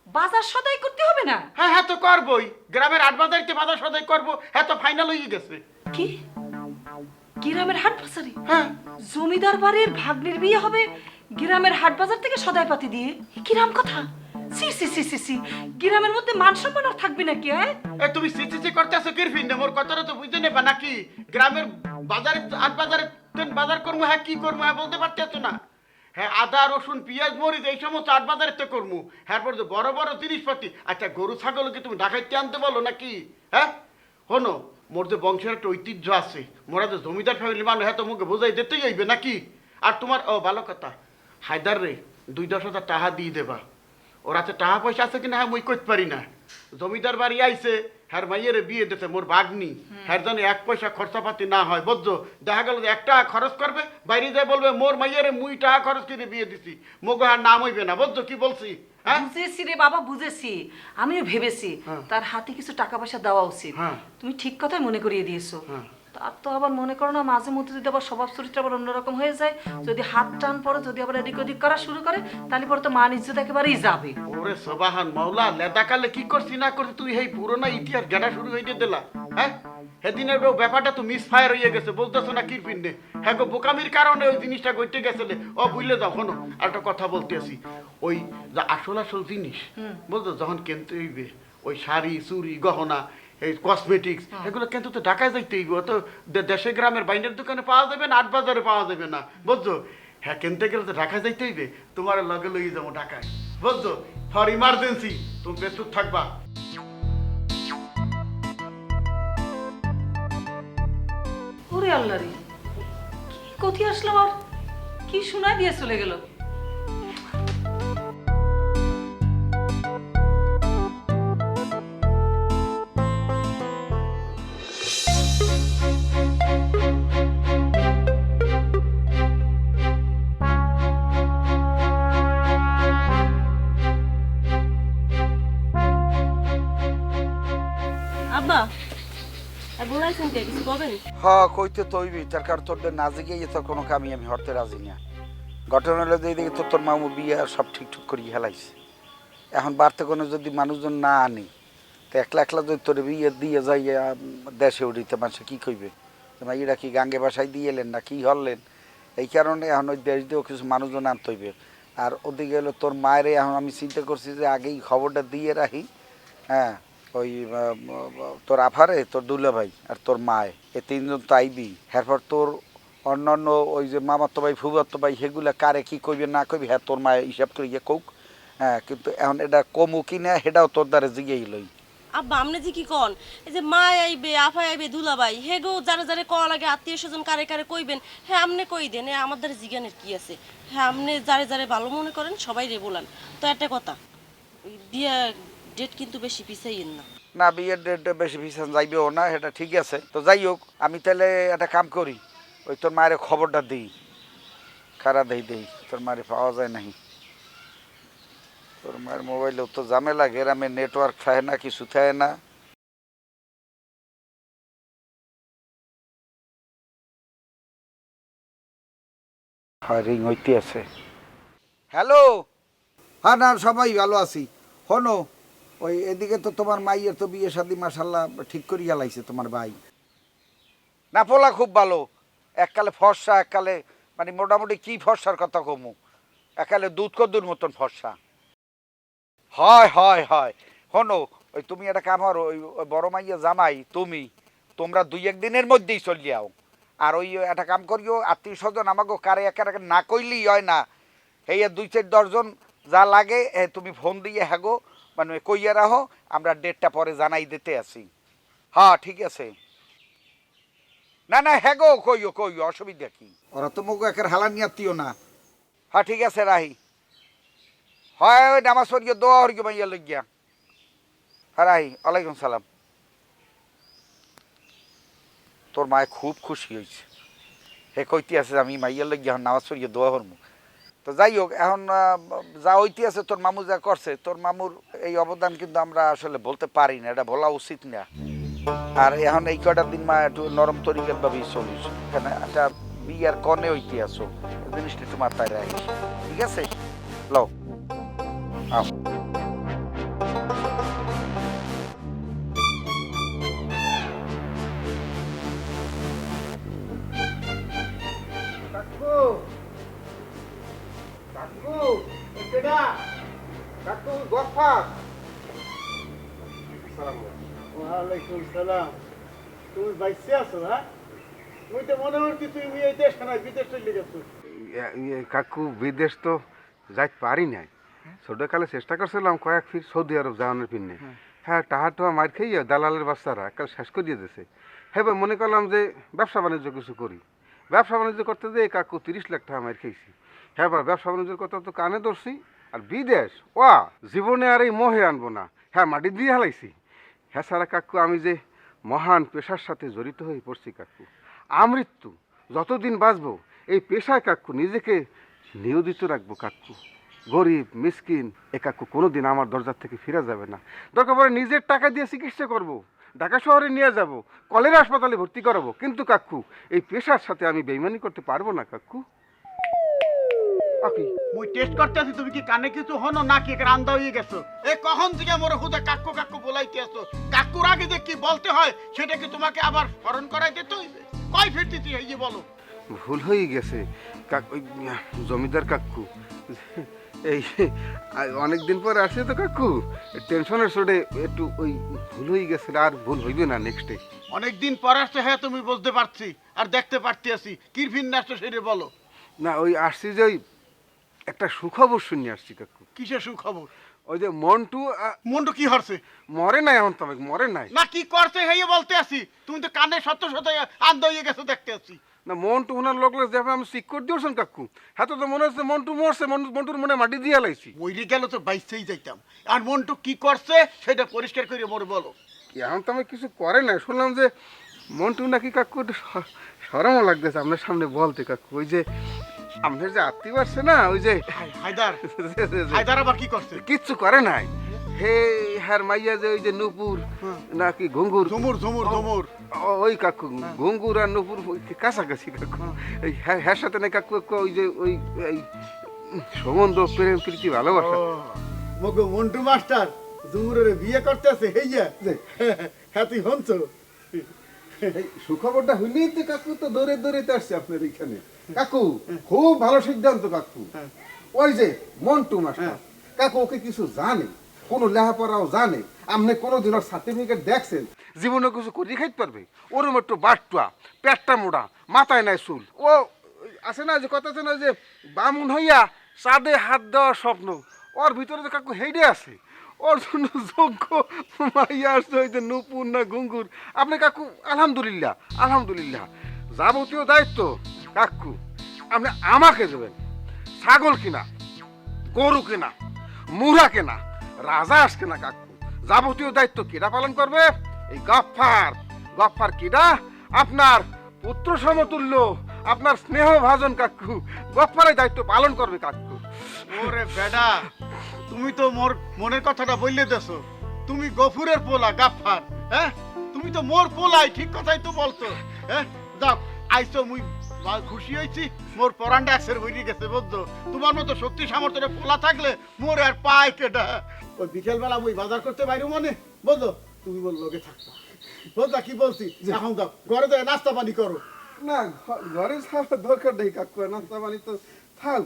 বাজার সদাই করতে হবে না? হ্যাঁ হ্যাঁ তো করবই, গ্রামের 8 বাজারিতে বাজার সদাই করবো, হ্যাঁ তো ফাইনাল হয়ে গেছে। কি গ্রামের হাট বাজারে? হ্যাঁ জমিদার বাড়ির ভাগ্নির বিয়ে হবে গ্রামের হাট বাজার থেকে সদাই পাতি দিয়ে? কি রাম কথা! সি সি সি সি সি, গ্রামের মধ্যে মান সম্মান আর থাকবে নাকি? হ্যাঁ তুমি সিসিসি করতেছো কিরফিন না, মোর কথাটা তো বুঝতে নেবা নাকি? গ্রামের বাজারে 8 বাজারে বাজার করবো, হ্যাঁ কি করবো হ্যাঁ বলতে পারতেছো না? হ্যাঁ আদা রসুন পেঁয়াজ মরিচ এই সমস্ত 8 বাজারে তো করবো, হ্যাঁ পর বড় বড় জিনিসপাতি। আচ্ছা গরু ছাগলকে তুমি ঢাকাইতে আনতে বলো নাকি? হ্যাঁ হনো, মোর যে বংশের একটা ঐতিহ্য আছে, মোরা যে জমিদার ফ্যামিলি মানুষ, হ্যাঁ তো মুখে বোঝাই দিতেই হইবে নাকি? আর তোমার ভালো কথা, হায়দার রে 2-10 টাকা দিয়ে দেবা। ওর আছে টাকা পয়সা আছে কিনা হ্যাঁ মুই কইতে পারি না। জমিদার বাড়ি আইছে, হ্যার মাইয়েরে বিয়ে দিতে মোর ভাগ্নি, হ্যার জানি 1 পয়সা খরচাপাতি না হয়, বুঝছো? দেখা গেল যে 1 টাকা খরচ করবে, বাইরে যায় বলবে মোর মাইয়েরে মুই টাকা খরচ করে বিয়ে দিছি, মোগো আর নাম হইবে না, বুঝছো কি বলছি? হ্যাঁ বুঝেছি রে বাবা, বুঝেছি, আমিও ভেবেছি তার হাতে কিছু টাকা পয়সা দেওয়া উচিত। তুমি ঠিক কথাই মনে করিয়ে দিয়েছো। তার তো আবার মনে করো না, মাঝে মধ্যে যদি আবার স্বভাব চরিত্র আবার অন্যরকম হয়ে যায়, যদি হাত টান পড়ে, যদি আবার এদিক ওদিক করা শুরু করে, তাহলে পরে তো মান ইজ্জত একেবারেই যাবে। ওরে সবাহান মাওলা, লেদাকালে কি করছি না করছি তুই এই পুরোনো ইতিহাস গেটা শুরু হইতে দিলা? হ্যাঁ সেদিনের ব্যাপারটা তো মিসফায়ার হয়ে গেছে, বলতেছো না কি পিন্ডে? হ্যাঁ গো বোকামির কারণে ওই জিনিসটা ঘটে গেছিলে, বুঝলে যাও। শোনো একটা কথা বলতেছি, ওই যে আসল আসল জিনিস বলতো যখন কিনতে হইবে, ওই শাড়ি চুড়ি গহনা এই কসমেটিক্স এগুলো কিন্তু তো ঢাকায় যাইতে হইব, তো দেশে গ্রামের বাইরের দোকানে পাওয়া যাবে না, 8 বাজারে পাওয়া যাবে না, বুঝছো? হ্যাঁ কিনতে গেলে তো ঢাকায় যাইতে হইবে, তোমার লগে লইয়ে যাবো ঢাকায়, বুঝছো? ফর ইমার্জেন্সি তুমি প্রস্তুত থাকবা। ওরে আল্লাহ রে, কি কথি আসলো আর কি শোনায় দিয়ে চলে গেল। আব্বা বলাইছেন কে কিছু কবেন? হ্যাঁ কইতে তৈবি, তার কারণ তোর না জিগিয়ে তো কোনো কামই আমি হরতে রাজি না। ঘটনা হলো যে এইদিকে তোর মামু বিয়ে সব ঠিকঠাক করিয়ে হেলাইছে, এখন বাড়তে কোনো যদি মানুষজন না আনি, তো একলা একলা যদি তোর বিয়ে দিয়ে যাইয়া দেশে উঠিতে মানুষে কী কইবে, এরা কি গাঙ্গে বাসায় দিয়ে এলেন না কি হরলেন? এই কারণে এখন ওই দেশ দিয়েও কিছু মানুষজন আনতে হইবে। আর ওদিকে হলো তোর মায়ের, এখন আমি চিন্তা করছি যে আগেই খবরটা দিয়ে রাখি। হ্যাঁ ওই তোর আফারে, তোর দুলা ভাই আর তোর মায়, এই 3 জন তো আইবি। এরপর তোর অন্যান্য ওই যে মামাতো ভাই ফুবাতো ভাই সেগুলা কারে কি কইবে না কইবে, হ্যাঁ তোর মায়ে হিসাব করে গিয়ে কৌক। হ্যাঁ কিন্তু এখন এটা কমু কি না সেটাও তোর দ্বারা জিগেই লই। আব্বা আপনি যে কি কন, এই যে মা আইবে আফা আইবে দুলাভাই হেগো যারা যারা কওয়া লাগে আত্মীয় স্বজন কারে কারে কইবেন, হ্যাঁ আপনি কই দেন, আমার দ্বারা জিজ্ঞানের কি আছে? হ্যাঁ আপনি যারে যারে ভালো মনে করেন সবাই রে বলান। তো একটা কথা, বিয়া ডেট কিন্তু বেশি পিছাইয়েন না। না বিয়ের ডেট বেশি পিছান যাইবেও না, সেটা ঠিক আছে। তো যাই হোক, আমি তাহলে একটা কাম করি, ওই তোর মায়ের খবরটা দিই, খারা দেই তোর মায়ের পাওয়া যায় নাহি। তোর মায়ের মোবাইলেও তো ঝামেলা, গ্রামে নেটওয়ার্ক থাকে না, কিছু থাকে না। হ্যাঁ রিং হইতে আছে। হ্যালো, হ্যাঁ না সবাই ভালো আছি। শোনো ওই এদিকে তো তোমার মাইয়ের তো বিয়ে শাদী মাশাল্লাহ ঠিক করিয়া লাইছে তোমার ভাই। না পোলা খুব ভালো, এককালে ফর্সা, এককালে মানে মোটামুটি কি ফর্সার কথা কমু, এককালে দুধ কদ্দুর মতন ফর্সা। হয় হয় হয় শোনো, ওই তুমি একটা কাম করো, ওই বড় মাইয়া জামাই তোমরা 2-1 দিনের মধ্যেই চলে যাও। আর ওই একটা কাম করিও, আত্মীয় স্বজন আমাকে কারে একে না কইলেই হয় না, এই 2-4-10 জন যা লাগে তুমি ফোন দিয়ে হ্যাগো মানে কইয়া রাখো, আমরা ডেটটা পরে জানাই দিতে আসি। হ্যাঁ ঠিক আছে। না না হ্যাঁ গো কইও কইও অসুবিধা কি ওরা তো মুখ একের হালা নিয়াতিও না হ্যাঁ ঠিক আছে রাহি হয় ওই নামাজ পড়িও দোয়া হরিও মাইয়া লইয়া হ্যাঁ রাহি ওয়ালাইকুম সালাম তোর মায়ে খুব খুশি হয়েছে হে কইতে আছে আমি মাইয়া লইয়া নামাজ পড়িয়ে দোয়া হরমু তো যাই হোক এখন যা হইতে আছে তোর মামু যা করছে তোর মামুর এই অবদান কিন্তু আমরা আসলে বলতে পারি না এটা বলা উচিত না আর এখন এই কয়টা দিন মা একটু নরম তরিকের ভাবেই চলিস এখানে একটা বিয়ার কনে হইতে আসো জিনিসটা একটু মাথায় রাখিস ঠিক আছে লও আও কাকু কাকু কেডা কাকু গফার ওয়ালাইকুম সালাম তুমি বাইসে আছো হ্যাঁ মুই তো মনে হচ্ছে তুমি এই দেশ না বিদেশ চলে গেছো কাকু বিদেশ তো যাইতে পারি নাই ছোটকালে চেষ্টা করছিলাম কয়েক ফির সৌদি আরব যাওয়ানোর পিনে হ্যাঁ টাহাটো মার খাইয়া দালালের বাচ্চারা কাল শেষ করিয়ে দিয়েছে হ্যাঁ মনে করলাম যে ব্যবসা বাণিজ্য কিছু করি ব্যবসা বাণিজ্য করতে যে কাকু 30 লাখ টাকা মার খাইছি হ্যাঁ ব্যবসা বাণিজ্যের কথা তো কানে ধরছি আর বিদেশ ওয়া জীবনে আর এই মোহে আনবো না হ্যাঁ মাটি দিয়ে হালাইছি হ্যাঁ সারা কাকু আমি যে মহান পেশার সাথে জড়িত হয়ে পড়ছি কাকু আমৃত্যু যতদিন বাঁচবো এই পেশায় কাকু নিজেকে নিয়োজিত রাখবো কাকু গরিব মিসকিন এ কাকু কোনোদিন আমার দরজার থেকে ফিরে যাবে না দরকার পড়ে নিজের টাকা দিয়ে চিকিৎসা করব ঢাকা শহরে নিয়ে যাব কলেরা হাসপাতালে ভর্তি করাবো কিন্তু কাকু এই পেশার সাথে আমি বেইমানি করতে পারবো না কাকু মুই টেস্ট করতে আছি তুমি কি কানে কিছু হনো না কি রান্দা হয়ে গেছো এ কখন থেকে মোর হুদা কাকু কাকু বলাইতে আসো কাকুর আগে যে কি বলতে হয় সেটা কি তোমাকে আবার স্মরণ করাই দিতে হইবে কয় ফিরতি এই যে বলো ভুল হয়ে গেছে কাকু জমিদার কাকু এই অনেক দিন পর আসে তো কাকু টেনশনের চোটে একটু ওই ভুল হয়ে গেছে আর ভুল হইবে না নেক্সটে অনেকদিন পর আসছে হ্যাঁ তুমি বুঝতে পারছি আর দেখতে পারতে আছি কি ভিন্ন আসছে সেটা বলো না ওই আসছি যে ওই একটা সুখবর শুনে আসছি কাকু কিসের সুখবর ওই যে মন্টু মন্টু কি হচ্ছে মরে নাই এখন তবে মরে নাই না কি করছে হেয়ে বলতে আছি তুমি তো কানে সত্য সত্য আন্দা হয়ে গেছো দেখতে আছি না মন্টু ওনার লোক যেভাবে আমি চেক করে দিয়েছেন কাকু হ্যাঁ তো মনে হচ্ছে মন্টু মরছে মন্টুর মনে মাটি দিয়ে লাইছি মইরে গেল তো বাইসেই যাইতাম আর মন্টু কি করছে সেটা পরিষ্কার করে মোর বলো কি এখন তো আমি কিছু করে নাই শুনলাম যে মন্টু নাকি কাকু একটু সরমও লাগতেছে আপনার সামনে বলতে কাকু ওই যে আপনার যে আত্মীয় আসছে না ওই যে হায়দার হায়দার আবার কি করছে কিচ্ছু করে নাই হে হ্যার মাইয়া যে ওই যে নুপুর নাকি ঘুঙ্গুর ঝুমুর ঝুমুর ঝুমুর ওই কাকু ঘুঙ্গুর আর নুপুর কাছাকাছি কাকু এই হ্যার সাথে না কাকু ওই যে ওই এই সম্বন্ধ প্রেম প্রীতি ভালোবাসা মগো মন্টু মাস্টার ঝুমুরের বিয়ে করতে আছে হেইয়া হ্যাঁ তুই হনছো সুখবরটা হইলেই তো কাকু তো দৌড়ে দৌড়েতে আসছে আপনার এখানে কাকু খুব ভালো সিদ্ধান্ত কাকু ওই যে মন্টু মাস্টার কাকু ওকে কিছু জানে কোনো লেখাপড়াও জানে আপনি কোনোদিন ওর সার্টিফিকেট দেখছেন জীবনে কিছু করে খাইতে পারবে ওরম একটু বাটুয়া পেটটা মোড়া মাথায় নাই চুল ও আছে না যে কথা আছে না যে বামুন হইয়া চাঁদে হাত দেওয়ার স্বপ্ন ওর ভিতরে তো কাকু হেডে আছে ওর জন্য যোগ্য মাইয়া আসছে ওই যে নুপুর না ঘুঙ্গুর আপনি কাকু আলহামদুলিল্লাহ আলহামদুলিল্লাহ যাবতীয় দায়িত্ব কাকু আপনি আমাকে দেবেন ছাগল কিনা গরু কেনা মুরা কেনা রাজা আসকে না কাকু যাবতীয় দায়িত্ব কিরা পালন করবে এই গফফার কিরা আপনার পুত্র সমতুল্য আপনার স্নেহ ভাজন কাকু গফফারের দায়িত্ব পালন করবে কাকু ওরে বেডা তুমি তো মোর মনের কথাটা বললে দেছো তুমি গফুরের পোলা গাফফার হ্যাঁ তুমি তো মোর পোলাই ঠিক কথাই তো বলতো হ্যাঁ যাও আইসো মুই খুশি হয়েছি মোর পরান্ডা একসের হয়ে গেছে বুঝছো তোমার মতো শক্তি সামর্থ্যের পোলা থাকলে মোর আর পায় কেটা ওই বিকেলবেলা মুই বাজার করতে বাইরে মনে বুঝলো তুমি বল লোকে থাকতো বুঝলা কি বলছি এখন যাও ঘরে যাই নাস্তা পানি করো না ঘরে যাওয়ার দরকার নেই কাকু নাস্তা পানি তো থাক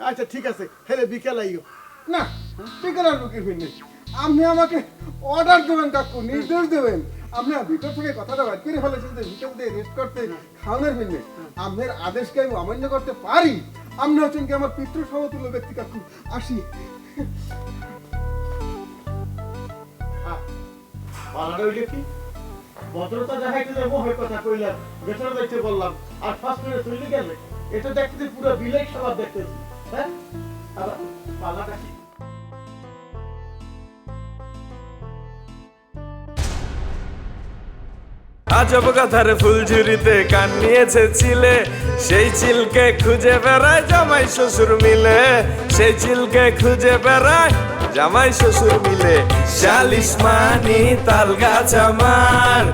আচ্ছা ঠিক আছে হেলে বিকেল আইও না বিকেল আর বুকের ভিন্ন আপনি আমাকে অর্ডার দেবেন কাকু নির্দেশ দেবেন আপনি ভিতর থেকে কথাটা বাইর করে ফেলেছেন যে ভিতর দিয়ে রেস্ট করতে খাওয়ানোর ভিন্ন আপনার আদেশকে আমি অমান্য করতে পারি আপনি হচ্ছেন কি আমার পিতৃ সমতুল্য ব্যক্তি কাকু আসি পালাটা হইলে কি ভদ্রতা দেখাইতে যে মোহের কথা কইলাম, ভেতরে যাইতে বললাম, আর ফার্স্ট করে চলে গেলে, এটা দেখতে পুরো বিলেই সবার দেখতেছি, হ্যাঁ? আবার পাল্লাটা কি? আজব কথার ফুলঝুরিতে কান নিয়েছে ছিলে, সেই চিলকে খুঁজে বেড়ায় জামাই শ্বশুর মিলে, সেই চিলকে খুঁজে বেড়ায় জামাই শ্বশুর মিলে। শালিশ মানি তাল গাছ আমার,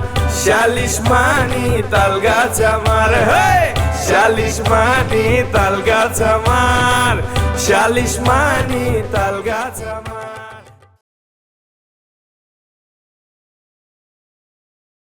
শালিশ মানি তাল গাছ আমার, হে শালিশ মানি তাল গাছ আমার, শালিশ মানি তাল গাছ আমার।